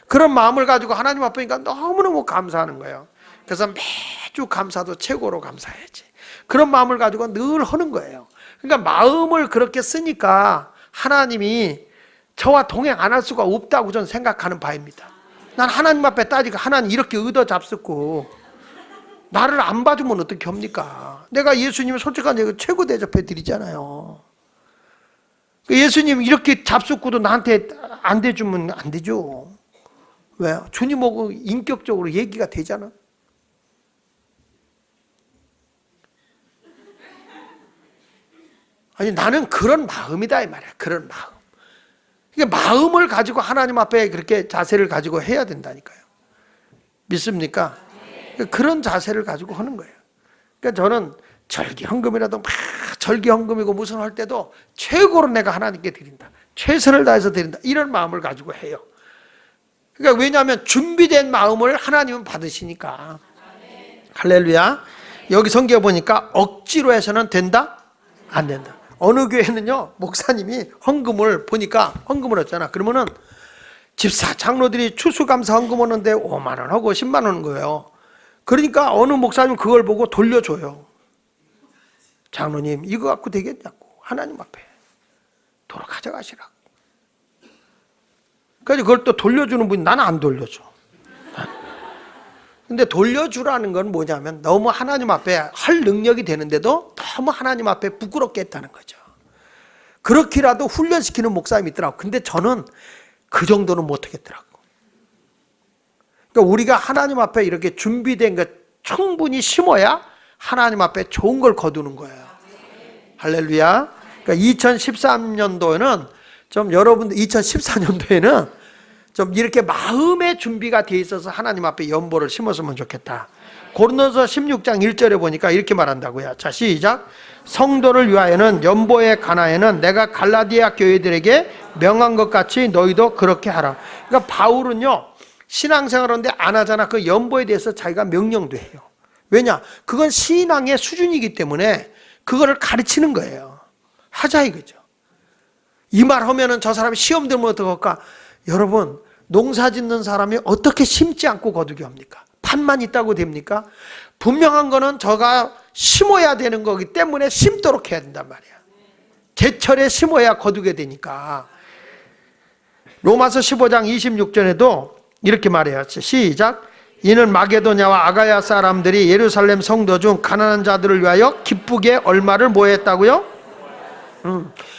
Speaker 1: 그런 마음을 가지고 하나님 앞에니까 너무너무 감사하는 거예요. 그래서 매주 감사도 최고로 감사해야지. 그런 마음을 가지고 늘 하는 거예요. 그러니까 마음을 그렇게 쓰니까 하나님이 저와 동행 안 할 수가 없다고 저는 생각하는 바입니다. 난 하나님 앞에 따지고 하나님 이렇게 의도 잡숫고 나를 안 봐주면 어떻게 합니까? 내가 예수님을 솔직한 얘기 최고 대접해 드리잖아요. 예수님 이렇게 잡숫고도 나한테 안 대주면 안 되죠. 왜? 주님하고 인격적으로 얘기가 되잖아. 아니 나는 그런 마음이다 이 말이야. 그런 마음. 그러니까 마음을 가지고 하나님 앞에 그렇게 자세를 가지고 해야 된다니까요. 믿습니까? 그러니까 그런 자세를 가지고 하는 거예요. 그러니까 저는 절기헌금이라도 막 절기헌금이고 무슨 할 때도 최고로 내가 하나님께 드린다. 최선을 다해서 드린다. 이런 마음을 가지고 해요. 그러니까 왜냐하면 준비된 마음을 하나님은 받으시니까. 할렐루야. 여기 성경에 보니까 억지로 해서는 된다? 안 된다. 어느 교회는요, 목사님이 헌금을 보니까 헌금을 했잖아. 그러면은 집사, 장로들이 추수감사 헌금 오는데 5만 원 하고 10만 원인 거예요. 그러니까 어느 목사님 그걸 보고 돌려줘요. 장로님, 이거 갖고 되겠냐고. 하나님 앞에 도로 가져가시라고. 그래서 그걸 또 돌려주는 분이 나는 안 돌려줘. 근데 돌려주라는 건 뭐냐면 너무 하나님 앞에 할 능력이 되는데도 너무 하나님 앞에 부끄럽게 했다는 거죠. 그렇게라도 훈련시키는 목사님이 있더라고. 근데 저는 그 정도는 못하겠더라고. 그러니까 우리가 하나님 앞에 이렇게 준비된 것 충분히 심어야 하나님 앞에 좋은 걸 거두는 거예요. 할렐루야. 그러니까 2013년도에는 좀 여러분들 2014년도에는 좀 이렇게 마음의 준비가 돼 있어서 하나님 앞에 연보를 심었으면 좋겠다. 고린도서 16장 1절에 보니까 이렇게 말한다고요. 자, 시작. 성도를 위하여는 연보에 관하여는 내가 갈라디아 교회들에게 명한 것 같이 너희도 그렇게 하라. 그러니까 바울은요, 신앙생활 하는데 안 하잖아. 그 연보에 대해서 자기가 명령도 해요. 왜냐? 그건 신앙의 수준이기 때문에 그거를 가르치는 거예요. 하자 이거죠. 이 말 하면은 저 사람이 시험 들면 어떡할까? 여러분, 농사 짓는 사람이 어떻게 심지 않고 거두게 합니까? 판만 있다고 됩니까? 분명한 거는 저가 심어야 되는 거기 때문에 심도록 해야 된단 말이야. 제철에 심어야 거두게 되니까. 로마서 15장 26절에도 이렇게 말해요. 시작. 이는 마게도냐와 아가야 사람들이 예루살렘 성도 중 가난한 자들을 위하여 기쁘게 얼마를 모였다고요?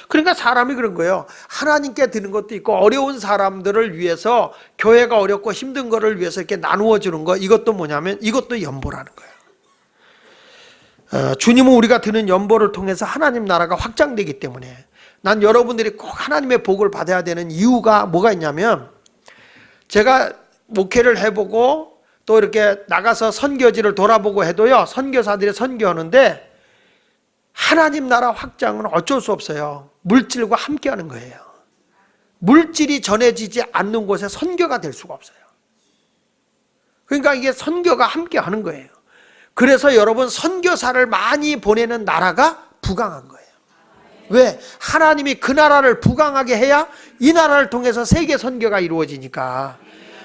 Speaker 1: 그러니까 사람이 그런 거예요. 하나님께 드는 것도 있고 어려운 사람들을 위해서, 교회가 어렵고 힘든 거를 위해서 이렇게 나누어 주는 거, 이것도 뭐냐면 이것도 연보라는 거예요. 주님은 우리가 드는 연보를 통해서 하나님 나라가 확장되기 때문에, 난 여러분들이 꼭 하나님의 복을 받아야 되는 이유가 뭐가 있냐면, 제가 목회를 해보고 또 이렇게 나가서 선교지를 돌아보고 해도요, 선교사들이 선교하는데 하나님 나라 확장은 어쩔 수 없어요. 물질과 함께 하는 거예요. 물질이 전해지지 않는 곳에 선교가 될 수가 없어요. 그러니까 이게 선교가 함께 하는 거예요. 그래서 여러분, 선교사를 많이 보내는 나라가 부강한 거예요. 왜? 하나님이 그 나라를 부강하게 해야 이 나라를 통해서 세계 선교가 이루어지니까.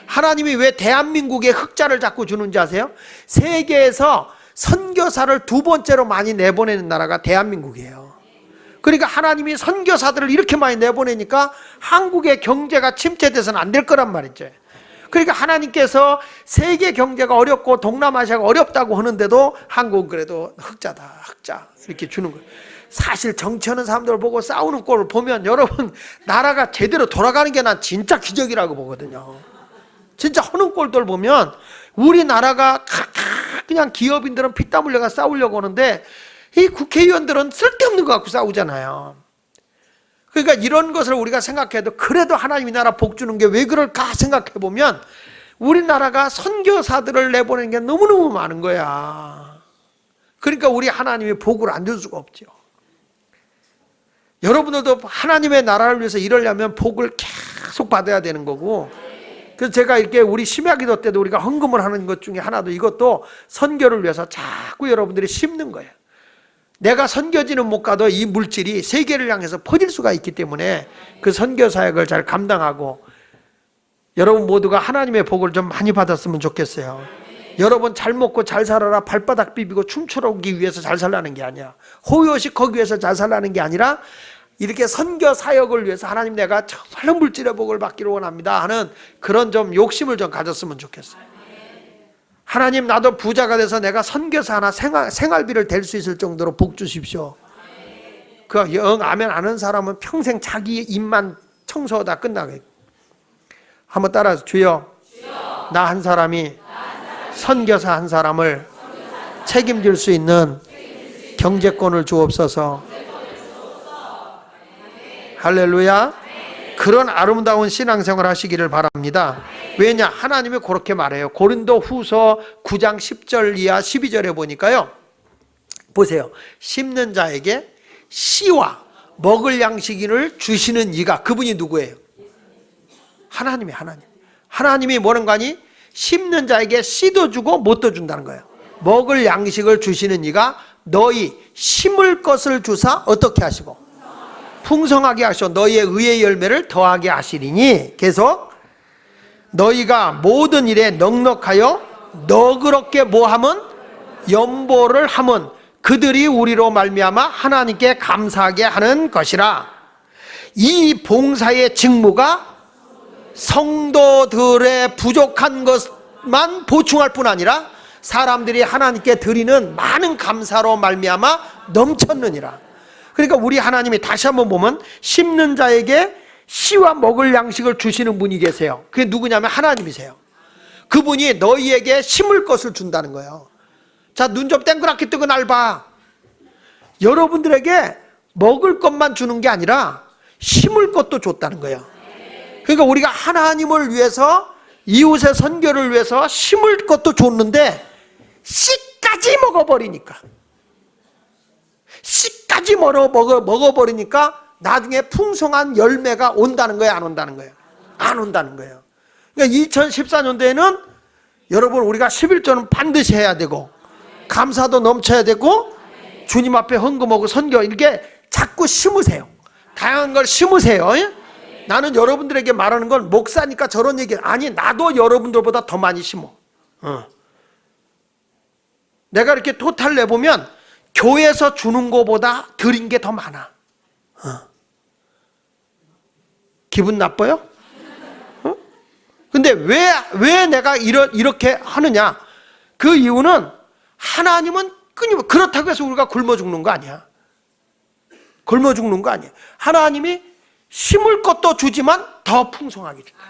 Speaker 1: 하나님이 왜 대한민국에 흑자를 자꾸 주는지 아세요? 세계에서 선교사를 두 번째로 많이 내보내는 나라가 대한민국이에요. 그러니까 하나님이 선교사들을 이렇게 많이 내보내니까 한국의 경제가 침체돼서는 안 될 거란 말이죠. 그러니까 하나님께서 세계 경제가 어렵고 동남아시아가 어렵다고 하는데도 한국은 그래도 흑자다, 흑자 이렇게 주는 거예요. 사실 정치하는 사람들 보고 싸우는 꼴을 보면 여러분, 나라가 제대로 돌아가는 게 난 진짜 기적이라고 보거든요. 진짜 하는 꼴들 보면 우리나라가 그냥 기업인들은 피땀 흘려가 싸우려고 하는데 이 국회의원들은 쓸데없는 거 갖고 싸우잖아요. 그러니까 이런 것을 우리가 생각해도 그래도 하나님이 나라 복 주는 게 왜 그럴까 생각해 보면 우리나라가 선교사들을 내보내는 게 너무너무 많은 거야. 그러니까 우리 하나님이 복을 안 줄 수가 없죠. 여러분들도 하나님의 나라를 위해서 이러려면 복을 계속 받아야 되는 거고, 그래서 제가 이렇게 우리 심야기도 때도 우리가 헌금을 하는 것 중에 하나도 이것도 선교를 위해서 자꾸 여러분들이 심는 거예요. 내가 선교지는 못 가도 이 물질이 세계를 향해서 퍼질 수가 있기 때문에 그 선교 사역을 잘 감당하고 여러분 모두가 하나님의 복을 좀 많이 받았으면 좋겠어요. 여러분 잘 먹고 잘 살아라 발바닥 비비고 춤추기 위해서 잘 살라는 게 아니야. 호요식 거기 위해서 잘 살라는 게 아니라 이렇게 선교 사역을 위해서 하나님 내가 정말로 물질의 복을 받기를 원합니다 하는 그런 좀 욕심을 좀 가졌으면 좋겠어요. 하나님 나도 부자가 돼서 내가 선교사 하나 생활비를 댈 수 있을 정도로 복 주십시오. 그 영 아멘 안 하는 사람은 평생 자기 입만 청소하다 끝나게. 한번 따라서 주여 나 한 사람이 선교사 한 사람을 책임질 수 있는 경제권을 주옵소서. 할렐루야. 그런 아름다운 신앙생활 하시기를 바랍니다. 왜냐? 하나님이 그렇게 말해요. 고린도 후서 9장 10절 이하 12절에 보니까요, 보세요. 심는 자에게 씨와 먹을 양식을 주시는 이가, 그분이 누구예요? 하나님이 하나님이 뭐는 거니? 심는 자에게 씨도 주고 못도 준다는 거예요. 먹을 양식을 주시는 이가 너희 심을 것을 주사 어떻게 하시고 풍성하게 하셔 너희의 의의 열매를 더하게 하시리니, 계속 너희가 모든 일에 넉넉하여 너그럽게 뭐하면 연보를 하면 그들이 우리로 말미암아 하나님께 감사하게 하는 것이라. 이 봉사의 직무가 성도들의 부족한 것만 보충할 뿐 아니라 사람들이 하나님께 드리는 많은 감사로 말미암아 넘쳤느니라. 그러니까 우리 하나님이 다시 한번 보면 심는 자에게 씨와 먹을 양식을 주시는 분이 계세요. 그게 누구냐면 하나님이세요. 그분이 너희에게 심을 것을 준다는 거예요. 자, 눈 좀 땡그랗게 뜨고 날 봐. 여러분들에게 먹을 것만 주는 게 아니라 심을 것도 줬다는 거예요. 그러니까 우리가 하나님을 위해서 이웃의 선교를 위해서 심을 것도 줬는데 씨까지 먹어버리니까, 씨까지 먹어버리니까 나중에 풍성한 열매가 온다는 거예요, 안 온다는 거예요? 안 온다는 거예요. 그러니까 2014년도에는 여러분 우리가 11조는 반드시 해야 되고, 감사도 넘쳐야 되고 주님 앞에 헌금하고 선교 이렇게 자꾸 심으세요. 다양한 걸 심으세요. 나는 여러분들에게 말하는 건 목사니까 저런 얘기 아니 나도 여러분들보다 더 많이 심어. 내가 이렇게 토탈 내보면 교회에서 주는 거보다 드린 게 더 많아. 기분 나빠요? 근데 왜 내가 이렇게 하느냐? 그 이유는 하나님은 끊임없이 그렇다고 해서 우리가 굶어 죽는 거 아니야. 굶어 죽는 거 아니야. 하나님이 심을 것도 주지만 더 풍성하게 준다.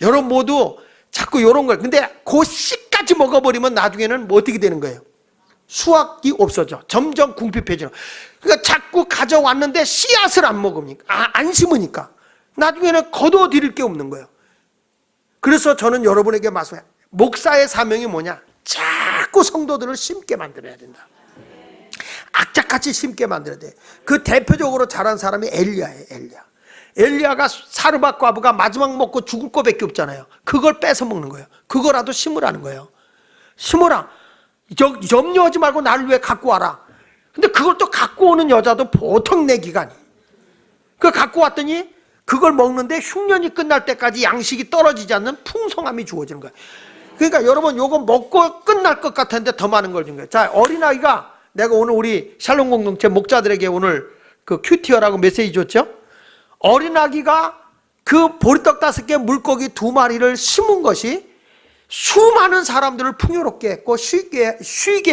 Speaker 1: 여러분 모두 자꾸 이런 걸 근데 그 씨까지 먹어버리면 나중에는 뭐 어떻게 되는 거예요? 수확이 없어져. 점점 궁핍해지는. 그러니까 자꾸 가져왔는데 씨앗을 안 먹으니까 안 심으니까 나중에는 거둬들일 게 없는 거예요. 그래서 저는 여러분에게 말씀해요. 목사의 사명이 뭐냐? 자꾸 성도들을 심게 만들어야 된다. 악착같이 심게 만들어야 돼. 그 대표적으로 잘한 사람이 엘리야예요. 엘리야가 사르밧 과부가 마지막 먹고 죽을 거밖에 없잖아요. 그걸 뺏어 먹는 거예요. 그거라도 심으라는 거예요. 심어라. 염려하지 말고 나를 위해 갖고 와라. 근데 그걸 또 갖고 오는 여자도 보통 내 기간이. 그걸 갖고 왔더니 그걸 먹는데 흉년이 끝날 때까지 양식이 떨어지지 않는 풍성함이 주어지는 거예요. 그러니까 여러분 요거 먹고 끝날 것 같은데 더 많은 걸 준 거예요. 자, 어린아이가 내가 오늘 우리 샬롬 공동체 목자들에게 오늘 그 큐티어라고 메시지 줬죠. 어린아기가 그 보리떡 5개 물고기 2마리를 심은 것이 수많은 사람들을 풍요롭게 했고 쉬게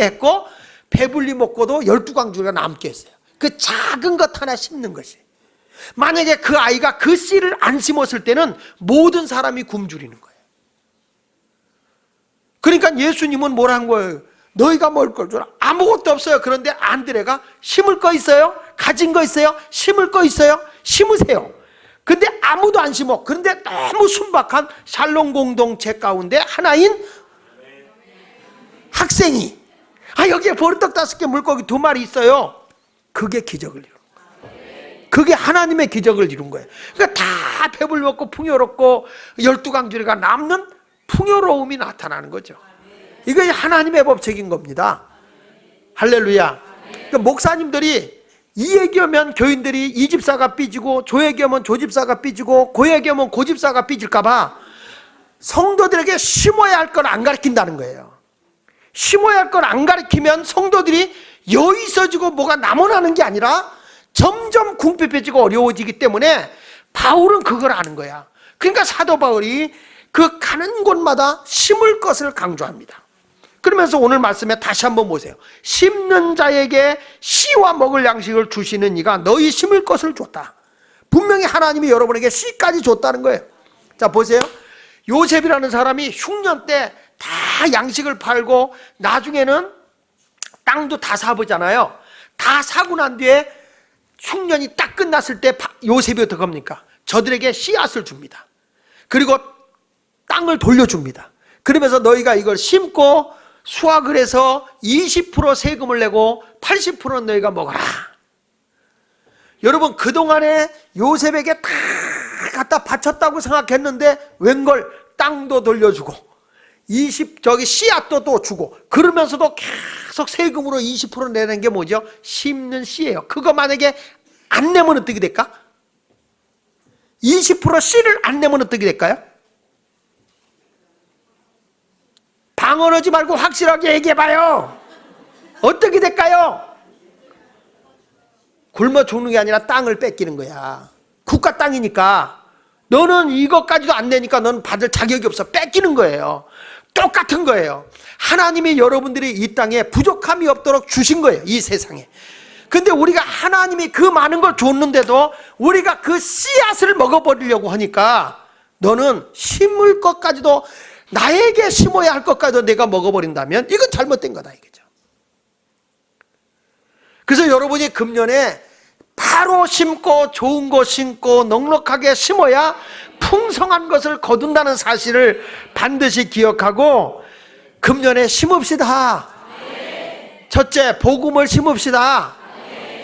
Speaker 1: 했고 배불리 먹고도 12광주리가 남게 했어요. 그 작은 것 하나 심는 것이. 만약에 그 아이가 그 씨를 안 심었을 때는 모든 사람이 굶주리는 거예요. 그러니까 예수님은 뭐라 한 거예요? 너희가 먹을 걸 줘라. 아무것도 없어요. 그런데 안드레가 심을 거 있어요? 가진 거 있어요? 심을 거 있어요? 심으세요. 근데 아무도 안 심어. 그런데 너무 순박한 샬롬 공동체 가운데 하나인 학생이 여기에 보리떡 5개 물고기 2마리 있어요. 그게 기적을 이룬 거예요. 그게 하나님의 기적을 이룬 거예요. 그러니까 다 배불리 먹고 풍요롭고 12광주리가 남는 풍요로움이 나타나는 거죠. 이게 하나님의 법칙인 겁니다. 할렐루야. 그러니까 목사님들이 이 얘기하면 교인들이 이 집사가 삐지고 저 얘기하면 저 집사가 삐지고 그 얘기하면 그 집사가 삐질까 봐 성도들에게 심어야 할 걸 안 가르친다는 거예요. 심어야 할 걸 안 가르치면 성도들이 여유 있어지고 뭐가 남아나는 게 아니라 점점 궁핍해지고 어려워지기 때문에 바울은 그걸 아는 거야. 그러니까 사도 바울이 그 가는 곳마다 심을 것을 강조합니다. 그러면서 오늘 말씀에 다시 한번 보세요. 심는 자에게 씨와 먹을 양식을 주시는 이가 너희 심을 것을 줬다. 분명히 하나님이 여러분에게 씨까지 줬다는 거예요. 자, 보세요. 요셉이라는 사람이 흉년 때 다 양식을 팔고 나중에는 땅도 다 사보잖아요. 다 사고 난 뒤에 흉년이 딱 끝났을 때 요셉이 어떻게 합니까? 저들에게 씨앗을 줍니다. 그리고 땅을 돌려줍니다. 그러면서 너희가 이걸 심고 수확을 해서 20% 세금을 내고 80%는 너희가 먹어라. 여러분 그동안에 요셉에게 다 갖다 바쳤다고 생각했는데 웬걸 땅도 돌려주고 저기 씨앗도 또 주고 그러면서도 계속 세금으로 20% 내는 게 뭐죠? 심는 씨예요. 그거 만약에 안 내면 어떻게 될까? 20% 씨를 안 내면 어떻게 될까요? 방언하지 말고 확실하게 얘기해봐요. 어떻게 될까요? 굶어 죽는 게 아니라 땅을 뺏기는 거야. 국가 땅이니까 너는 이것까지도 안 내니까 너는 받을 자격이 없어. 뺏기는 거예요. 똑같은 거예요. 하나님이 여러분들이 이 땅에 부족함이 없도록 주신 거예요. 이 세상에. 근데 우리가 하나님이 그 많은 걸 줬는데도 우리가 그 씨앗을 먹어버리려고 하니까 너는 심을 것까지도 나에게 심어야 할 것까지도 내가 먹어버린다면 이건 잘못된 거다 이거죠. 그래서 여러분이 금년에 바로 심고 좋은 거 심고 넉넉하게 심어야 풍성한 것을 거둔다는 사실을 반드시 기억하고 금년에 심읍시다. 첫째, 복음을 심읍시다.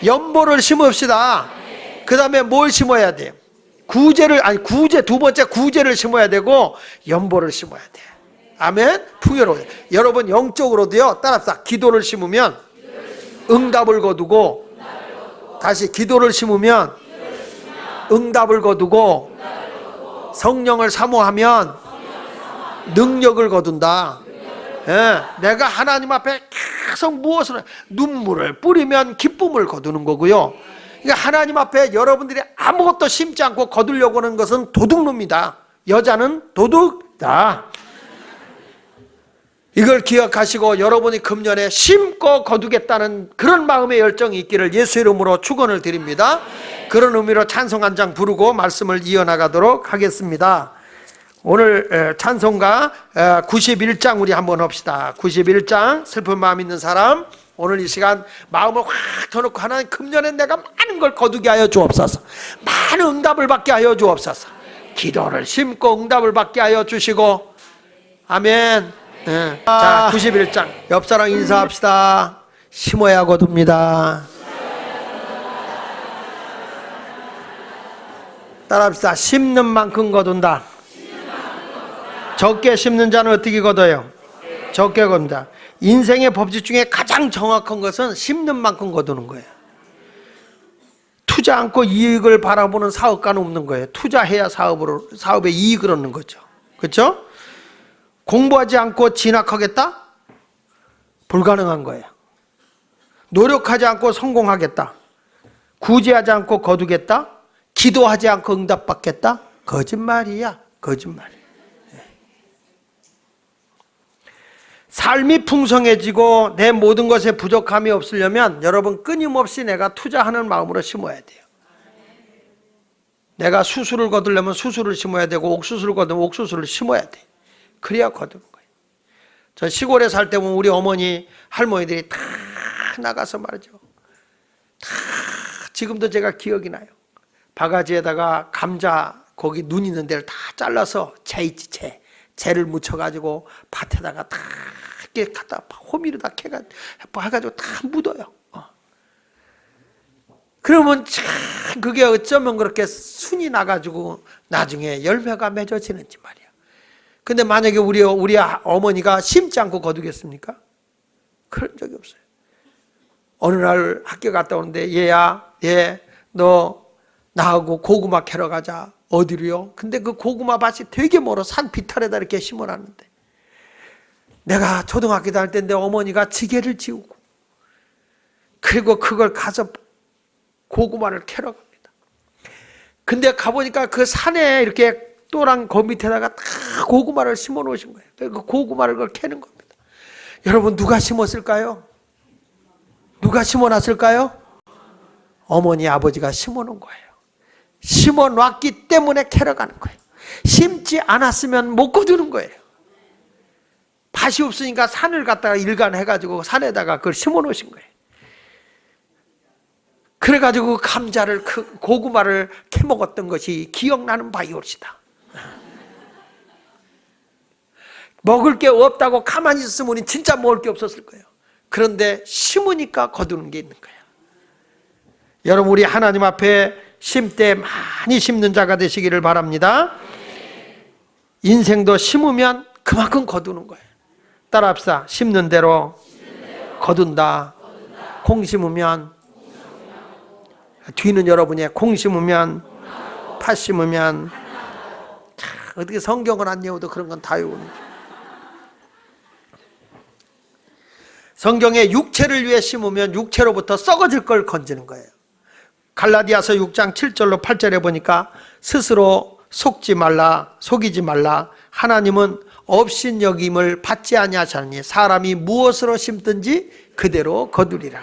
Speaker 1: 연보를 심읍시다. 그 다음에 뭘 심어야 돼요? 두 번째 구제를 심어야 되고 연보를 심어야 돼. 아멘. 풍요로워요. 여러분 영적으로도요. 따라합시다. 기도를 심으면 응답을 거두고, 다시 기도를 심으면 응답을 거두고, 성령을 사모하면 능력을 거둔다. 예, 내가 하나님 앞에 계속 무엇을 눈물을 뿌리면 기쁨을 거두는 거고요. 그러니까 하나님 앞에 여러분들이 아무것도 심지 않고 거두려고 하는 것은 도둑놈이다. 여자는 도둑이다. 이걸 기억하시고 여러분이 금년에 심고 거두겠다는 그런 마음의 열정이 있기를 예수 이름으로 축원을 드립니다. 그런 의미로 찬송 한 장 부르고 말씀을 이어나가도록 하겠습니다. 오늘 찬송가 91장 우리 한번 합시다. 91장 슬픈 마음 있는 사람, 오늘 이 시간 마음을 확 터놓고 하나님 금년에 내가 많은 걸 거두게 하여 주옵소서. 많은 응답을 받게 하여 주옵소서. 기도를 심고 응답을 받게 하여 주시고, 아멘. 네. 자, 91장 옆 사람 인사합시다. 심어야 거둡니다. 따라합시다. 심는 만큼 거둔다. 적게 심는 자는 어떻게 거둬요? 적게 거둔다. 인생의 법칙 중에 가장 정확한 것은 심는 만큼 거두는 거예요. 투자 않고 이익을 바라보는 사업가는 없는 거예요. 투자해야 사업에 이익을 얻는 거죠. 그렇죠? 공부하지 않고 진학하겠다? 불가능한 거예요. 노력하지 않고 성공하겠다? 구제하지 않고 거두겠다? 기도하지 않고 응답받겠다? 거짓말이야. 거짓말이야. 삶이 풍성해지고 내 모든 것에 부족함이 없으려면 여러분 끊임없이 내가 투자하는 마음으로 심어야 돼요. 내가 수술을 거두려면 수술을 심어야 되고, 옥수수를 거두면 옥수수를 심어야 돼. 그래야 거두는 거예요. 저 시골에 살 때 보면 우리 어머니 할머니들이 다 나가서 말이죠. 다 지금도 제가 기억이 나요. 바가지에다가 감자 거기 눈 있는 데를 다 잘라서 채 있지, 채를 묻혀가지고 밭에다가 다 이렇게 갖다 호미로 다 해가지고 다 묻어요. 그러면 참 그게 어쩌면 그렇게 순이 나가지고 나중에 열매가 맺어지는지 말이야. 근데 만약에 우리 어머니가 심지 않고 거두겠습니까? 그런 적이 없어요. 어느 날 학교 갔다 오는데, 얘야, 너 나하고 고구마 캐러 가자. 어디로요? 근데 그 고구마 밭이 되게 멀어. 산 비탈에다 이렇게 심어놨는데, 내가 초등학교 다닐 때인데 어머니가 지게를 지우고, 그리고 그걸 가서 고구마를 캐러 갑니다. 근데 가보니까 그 산에 이렇게 또랑 그 밑에다가 다 고구마를 심어 놓으신 거예요. 그 고구마를 그걸 캐는 겁니다. 여러분, 누가 심었을까요? 누가 심어 놨을까요? 어머니, 아버지가 심어 놓은 거예요. 심어 놨기 때문에 캐러 가는 거예요. 심지 않았으면 못 거두는 거예요. 밭이 없으니까 산을 갖다가 일간해가지고 산에다가 그걸 심어 놓으신 거예요. 그래가지고 감자를, 고구마를 캐먹었던 것이 기억나는 바이 옳시다. 먹을 게 없다고 가만히 있으면 우린 진짜 먹을 게 없었을 거예요. 그런데 심으니까 거두는 게 있는 거예요. 여러분, 우리 하나님 앞에 심때 많이 심는 자가 되시기를 바랍니다. 인생도 심으면 그만큼 거두는 거예요. 따라합시다. 심는 대로 거둔다. 콩 심으면, 뒤는 여러분의 콩 심으면, 팥 심으면, 어떻게 성경을 안 외워도 그런 건 다 외우는. 성경에 육체를 위해 심으면 육체로부터 썩어질 걸 건지는 거예요. 갈라디아서 6장 7절로 8절에 보니까 스스로 속이지 말라. 하나님은 업신여김을 받지 아니하시니 사람이 무엇으로 심든지 그대로 거두리라.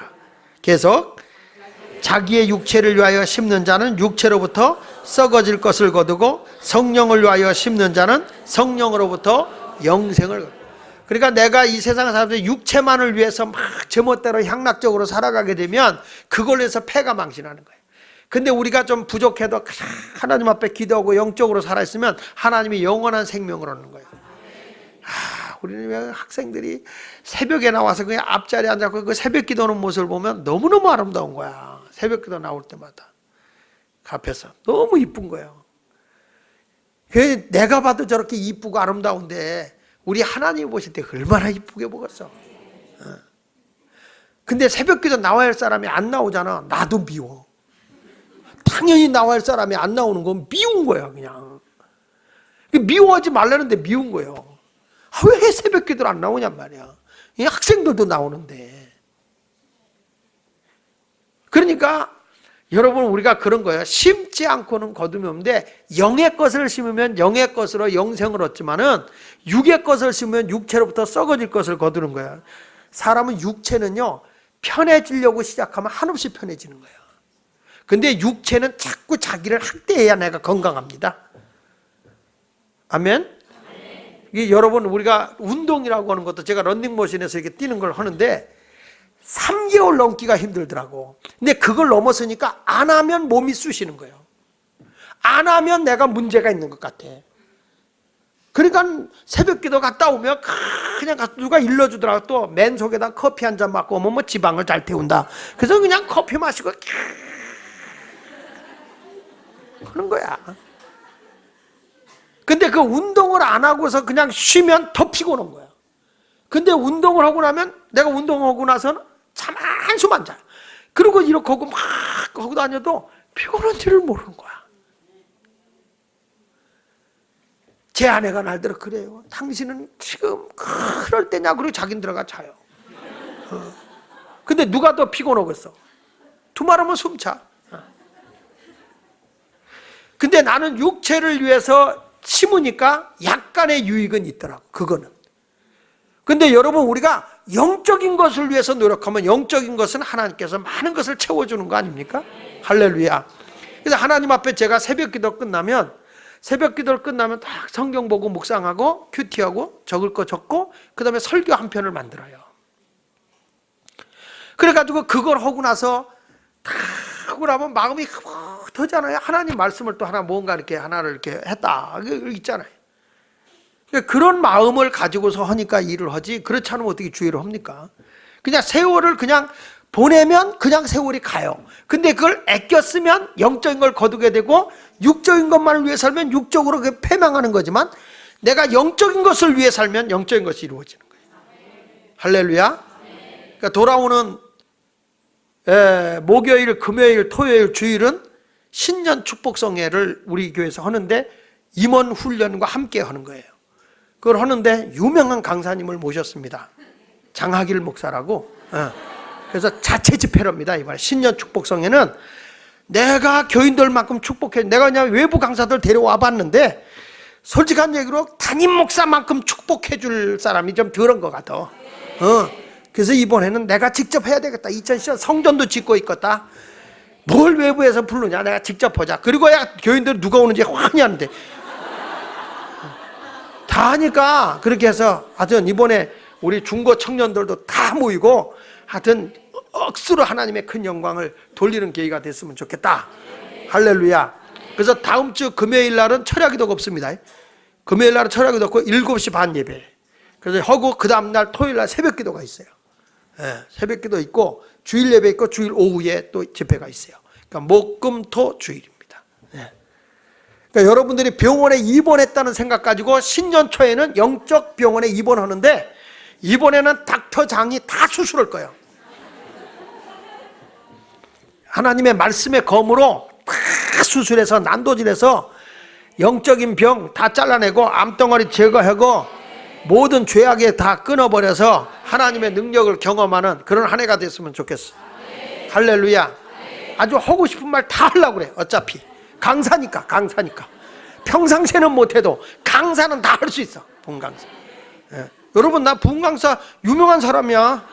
Speaker 1: 계속, 자기의 육체를 위하여 심는 자는 육체로부터 썩어질 것을 거두고 성령을 위하여 심는 자는 성령으로부터 영생을 거두고. 그러니까 내가 이 세상 사람들이 육체만을 위해서 막 제멋대로 향락적으로 살아가게 되면 그걸로 해서 패가 망신하는 거예요. 근데 우리가 좀 부족해도 하나님 앞에 기도하고 영적으로 살아있으면 하나님이 영원한 생명을 얻는 거예요. 우리는 학생들이 새벽에 나와서 그냥 앞자리에 앉아서 그 새벽 기도하는 모습을 보면 너무너무 아름다운 거야. 새벽 기도 나올 때마다 앞에서 너무 이쁜 거예요. 내가 봐도 저렇게 이쁘고 아름다운데 우리 하나님 보실 때 얼마나 이쁘게 보겠어. 근데 새벽기도 나와야 할 사람이 안 나오잖아. 나도 미워. 당연히 나와야 할 사람이 안 나오는 건 미운 거야 그냥. 미워하지 말라는데 미운 거예요. 왜 새벽기도를 안 나오냔 말이야. 이 학생들도 나오는데. 그러니까 여러분 우리가 그런 거예요. 심지 않고는 거둠이 없는데 영의 것을 심으면 영의 것으로 영생을 얻지만은 육의 것을 심으면 육체로부터 썩어질 것을 거두는 거예요. 사람은 육체는요 편해지려고 시작하면 한없이 편해지는 거예요. 근데 육체는 자꾸 자기를 학대해야 내가 건강합니다. 아멘? 이게 여러분 우리가 운동이라고 하는 것도 제가 런닝머신에서 이렇게 뛰는 걸 하는데 3개월 넘기가 힘들더라고. 근데 그걸 넘어서니까 안 하면 몸이 쑤시는 거예요. 안 하면 내가 문제가 있는 것 같아. 그러니까 새벽기도 갔다 오면 그냥 누가 일러주더라고. 또 맨 속에다 커피 한 잔 맞고 오면 뭐 지방을 잘 태운다. 그래서 그냥 커피 마시고 하는 거야. 근데 그 운동을 안 하고서 그냥 쉬면 더 피곤한 거야. 근데 운동을 하고 나면 내가 운동하고 나서는 잠 한숨 안 자요. 그리고 이렇게 하고 막 하고 다녀도 피곤한지를 모르는 거야. 제 아내가 날들어 그래요. 당신은 지금 그럴 때냐? 그리고 자기는 들어가 자요. 근데 누가 더 피곤하겠어? 두말하면 숨차. 근데 나는 육체를 위해서 심으니까 약간의 유익은 있더라고. 그거는. 근데 여러분 우리가 영적인 것을 위해서 노력하면 영적인 것은 하나님께서 많은 것을 채워주는 거 아닙니까? 할렐루야. 그래서 하나님 앞에 제가 새벽기도 끝나면 딱 성경 보고 묵상하고 큐티하고 적을 거 적고 그 다음에 설교 한 편을 만들어요. 그래가지고 그걸 하고 나서 다 하고 나면 마음이 흐뭇하잖아요. 하나님 말씀을 또 하나 뭔가 이렇게 하나를 이렇게 했다 있잖아요. 그런 마음을 가지고서 하니까 일을 하지 그렇지 않으면 어떻게 주의를 합니까? 그냥 세월을 그냥 보내면 그냥 세월이 가요. 근데 그걸 아껴 쓰면 영적인 걸 거두게 되고 육적인 것만을 위해 살면 육적으로 패망하는 거지만 내가 영적인 것을 위해 살면 영적인 것이 이루어지는 거예요. 할렐루야. 그러니까 돌아오는 목요일, 금요일, 토요일, 주일은 신년 축복성회를 우리 교회에서 하는데 임원 훈련과 함께 하는 거예요. 그걸 하는데 유명한 강사님을 모셨습니다. 장하길 목사라고. 그래서 자체 집회를 합니다. 이번에 신년 축복성회는 내가 교인들만큼 축복해. 내가 그냥 외부 강사들 데려와 봤는데 솔직한 얘기로 담임 목사만큼 축복해 줄 사람이 좀 덜한 것 같아. 그래서 이번에는 내가 직접 해야 되겠다. 2010년 성전도 짓고 있겠다. 뭘 외부에서 부르냐. 내가 직접 하자. 그리고야 교인들 누가 오는지 환히 하는데 다 하니까 그렇게 해서 하여튼 이번에 우리 중고 청년들도 다 모이고 하여튼 억수로 하나님의 큰 영광을 돌리는 계기가 됐으면 좋겠다. 할렐루야. 그래서 다음 주 금요일 날은 철야기도가 없습니다. 금요일 날은 철야기도 없고 7시 반 예배. 그래서 하고 그 다음 날 토요일 날 새벽기도가 있어요. 새벽기도 있고 주일 예배 있고 주일 오후에 또 집회가 있어요. 그러니까 목, 금, 토, 주일입니다. 그러니까 여러분들이 병원에 입원했다는 생각 가지고 신년 초에는 영적 병원에 입원하는데 이번에는 닥터장이 다 수술할 거예요. 하나님의 말씀의 검으로 다 수술해서 난도질해서 영적인 병 다 잘라내고 암덩어리 제거하고 모든 죄악에 다 끊어버려서 하나님의 능력을 경험하는 그런 한 해가 됐으면 좋겠어. 할렐루야. 아주 하고 싶은 말 다 하려고 그래. 어차피 강사니까. 평상시에는 못해도 강사는 다 할 수 있어. 분강사. 여러분 나 분강사 유명한 사람이야.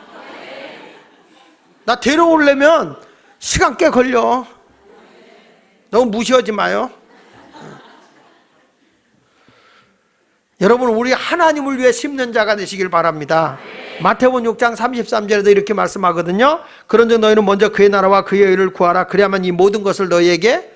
Speaker 1: 나 데려오려면 시간 꽤 걸려. 너무 무시하지 마요. 여러분 우리 하나님을 위해 심는 자가 되시길 바랍니다. 마태복음 6장 33절에도 이렇게 말씀하거든요. 그런즉 너희는 먼저 그의 나라와 그의 의를 구하라. 그래야만 이 모든 것을 너희에게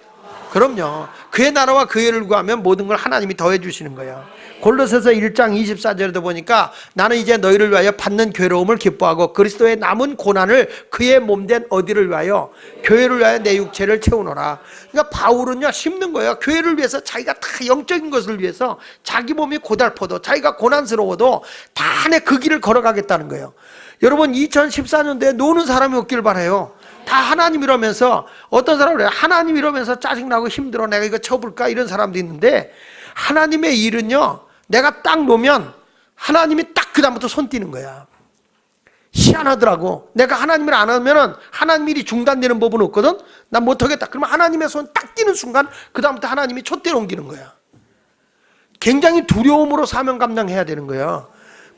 Speaker 1: 그럼요. 그의 나라와 그의 일을 구하면 모든 걸 하나님이 더해 주시는 거예요. 골로새서 1장 24절에도 보니까 나는 이제 너희를 위하여 받는 괴로움을 기뻐하고 그리스도의 남은 고난을 그의 몸된 어디를 위하여 교회를 위하여 내 육체를 채우노라. 그러니까 바울은요 심는 거예요. 교회를 위해서 자기가 다 영적인 것을 위해서 자기 몸이 고달퍼도 자기가 고난스러워도 다 내 그 길을 걸어가겠다는 거예요. 여러분 2014년도에 노는 사람이 없길 바라요. 다 하나님 이러면서 어떤 사람은 그래요. 하나님 이러면서 짜증나고 힘들어 내가 이거 쳐볼까 이런 사람도 있는데 하나님의 일은요 내가 딱 놓으면 하나님이 딱 그다음부터 손 띄는 거야. 희한하더라고. 내가 하나님을 안 하면은 하나님 일이 중단되는 법은 없거든. 난 못하겠다. 그러면 하나님의 손 딱 띄는 순간 그다음부터 하나님이 촛대를 옮기는 거야. 굉장히 두려움으로 사명 감당해야 되는 거야.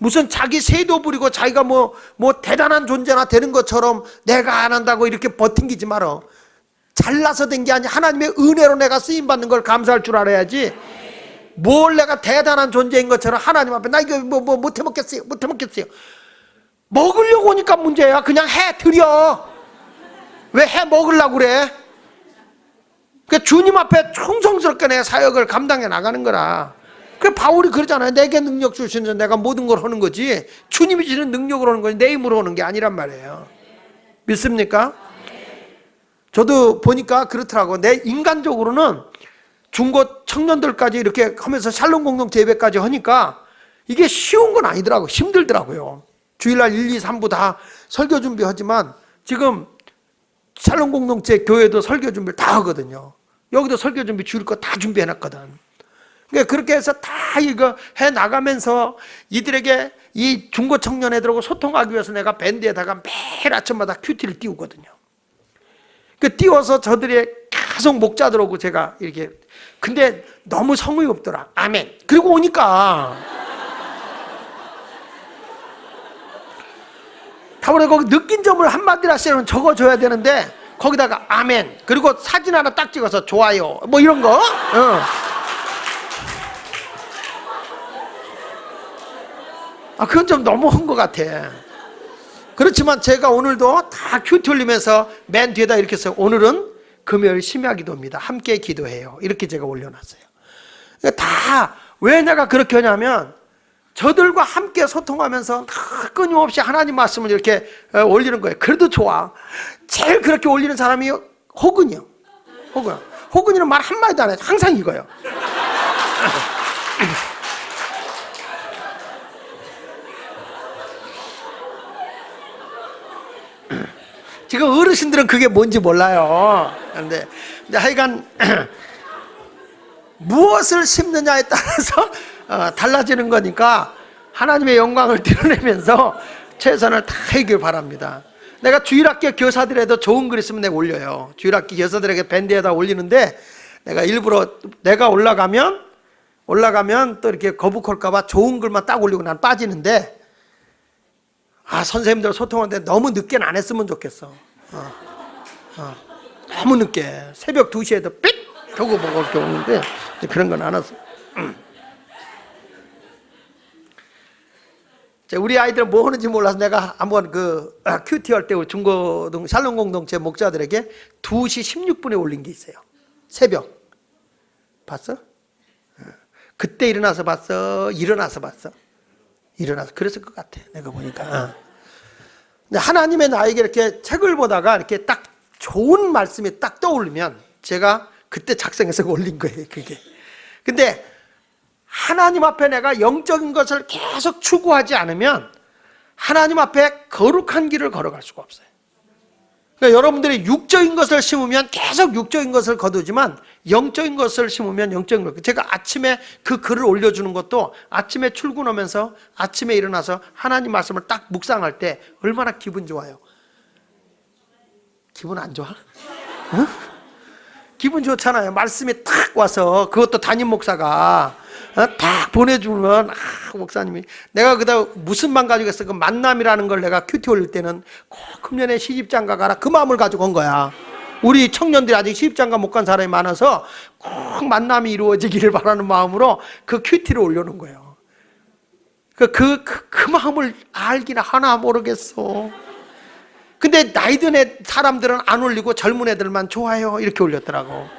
Speaker 1: 무슨 자기 새도 부리고 자기가 뭐 대단한 존재나 되는 것처럼 내가 안 한다고 이렇게 버팅기지 말어. 잘나서 된 게 아니야. 하나님의 은혜로 내가 쓰임받는 걸 감사할 줄 알아야지. 뭘 내가 대단한 존재인 것처럼 하나님 앞에 나 이거 못 해먹겠어요. 못 해먹겠어요. 먹으려고 오니까 문제야. 그냥 해 드려. 왜 해 먹으려고 그래? 그러니까 주님 앞에 충성스럽게 내 사역을 감당해 나가는 거라. 그 바울이 그러잖아요. 내게 능력 주시는 내가 모든 걸 하는 거지 주님이 주시는 능력으로 하는 거지 내 힘으로 하는 게 아니란 말이에요. 믿습니까? 저도 보니까 그렇더라고. 내 인간적으로는 중고 청년들까지 이렇게 하면서 샬롬 공동체 예배까지 하니까 이게 쉬운 건 아니더라고. 힘들더라고요. 주일날 1, 2, 3부 다 설교 준비하지만 지금 샬롬 공동체 교회도 설교 준비를 다 하거든요. 여기도 설교 준비 주일 거 다 준비해놨거든. 그러니까 그렇게 해서 다 이거 해 나가면서 이들에게 이 중고 청년 애들하고 소통하기 위해서 내가 밴드에다가 매일 아침마다 큐티를 띄우거든요. 그 띄워서 저들이 계속 목자들하고 제가 이렇게 근데 너무 성의 없더라. 아멘. 그리고 오니까 다음에 거기 느낀 점을 한마디라씩은 적어줘야 되는데 거기다가 아멘 그리고 사진 하나 딱 찍어서 좋아요 뭐 이런 거 그건 좀 너무한 것 같아. 그렇지만 제가 오늘도 다 큐티 올리면서 맨 뒤에다 이렇게 써요. 오늘은 금요일 심야 기도입니다. 함께 기도해요. 이렇게 제가 올려놨어요. 다 왜 내가 그렇게 하냐면 저들과 함께 소통하면서 끊임없이 하나님 말씀을 이렇게 올리는 거예요. 그래도 좋아. 제일 그렇게 올리는 사람이 호근이요. 호근이는 말 한마디도 안 해요. 항상 이거요. 지금 어르신들은 그게 뭔지 몰라요. 근데 하여간 무엇을 심느냐에 따라서 달라지는 거니까 하나님의 영광을 드러내면서 최선을 다하길 바랍니다. 내가 주일학교 교사들에도 좋은 글 있으면 내가 올려요. 주일학교 교사들에게 밴드에다 올리는데 내가 일부러 내가 올라가면 또 이렇게 거북할까봐 좋은 글만 딱 올리고 난 빠지는데 선생님들 소통하는데 너무 늦게는 안 했으면 좋겠어. 너무 늦게 새벽 2시에도 삑 하고 보고 이렇게 오는데 그런 건 안 왔어. 우리 아이들은 뭐 하는지 몰라서 내가 한번 그 큐티 할 때 중고등 샬롬 공동체 목자들에게 2시 16분에 올린 게 있어요. 새벽 봤어? 그때 일어나서 봤어? 일어나서 그랬을 것 같아. 내가 보니까. 하나님의 나에게 이렇게 책을 보다가 이렇게 딱 좋은 말씀이 딱 떠오르면 제가 그때 작성해서 올린 거예요. 그게. 근데 하나님 앞에 내가 영적인 것을 계속 추구하지 않으면 하나님 앞에 거룩한 길을 걸어갈 수가 없어요. 그러니까 여러분들이 육적인 것을 심으면 계속 육적인 것을 거두지만 영적인 것을 심으면 영적인 것. 제가 아침에 그 글을 올려주는 것도 아침에 출근하면서 아침에 일어나서 하나님 말씀을 딱 묵상할 때 얼마나 기분 좋아요. 기분 안 좋아? 응? 기분 좋잖아요. 말씀이 딱 와서 그것도 담임 목사가 딱 보내주면 목사님이 내가 그다 무슨 마음 가지고 있어? 그 만남이라는 걸 내가 큐티 올릴 때는 꼭 금년에 시집장가 가라 그 마음을 가지고 온 거야. 우리 청년들이 아직 시집장가 못 간 사람이 많아서 꼭 만남이 이루어지기를 바라는 마음으로 그 큐티를 올려놓은 거예요. 그 마음을 알기나 하나 모르겠어. 근데 나이 든 사람들은 안 올리고 젊은 애들만 좋아요 이렇게 올렸더라고.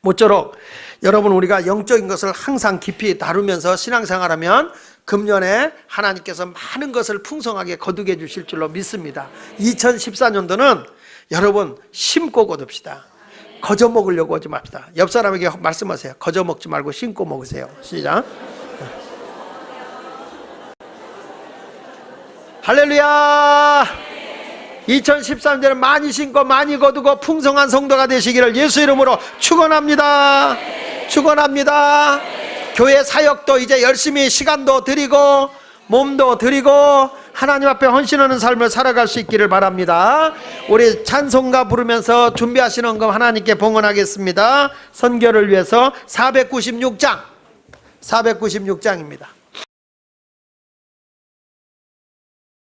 Speaker 1: 모쪼록 여러분 우리가 영적인 것을 항상 깊이 다루면서 신앙생활하면 금년에 하나님께서 많은 것을 풍성하게 거두게 해주실 줄로 믿습니다. 2014년도는 여러분 심고 거둡시다. 거저 먹으려고 하지 맙시다. 옆 사람에게 말씀하세요. 거저 먹지 말고 심고 먹으세요. 시작. 할렐루야. 2013년에는 많이 심고 많이 거두고 풍성한 성도가 되시기를 예수 이름으로 축원합니다. 축원합니다. 교회 사역도 이제 열심히 시간도 드리고 몸도 드리고 하나님 앞에 헌신하는 삶을 살아갈 수 있기를 바랍니다. 우리 찬송가 부르면서 준비하시는 것 하나님께 봉헌하겠습니다. 선교를 위해서 496장입니다.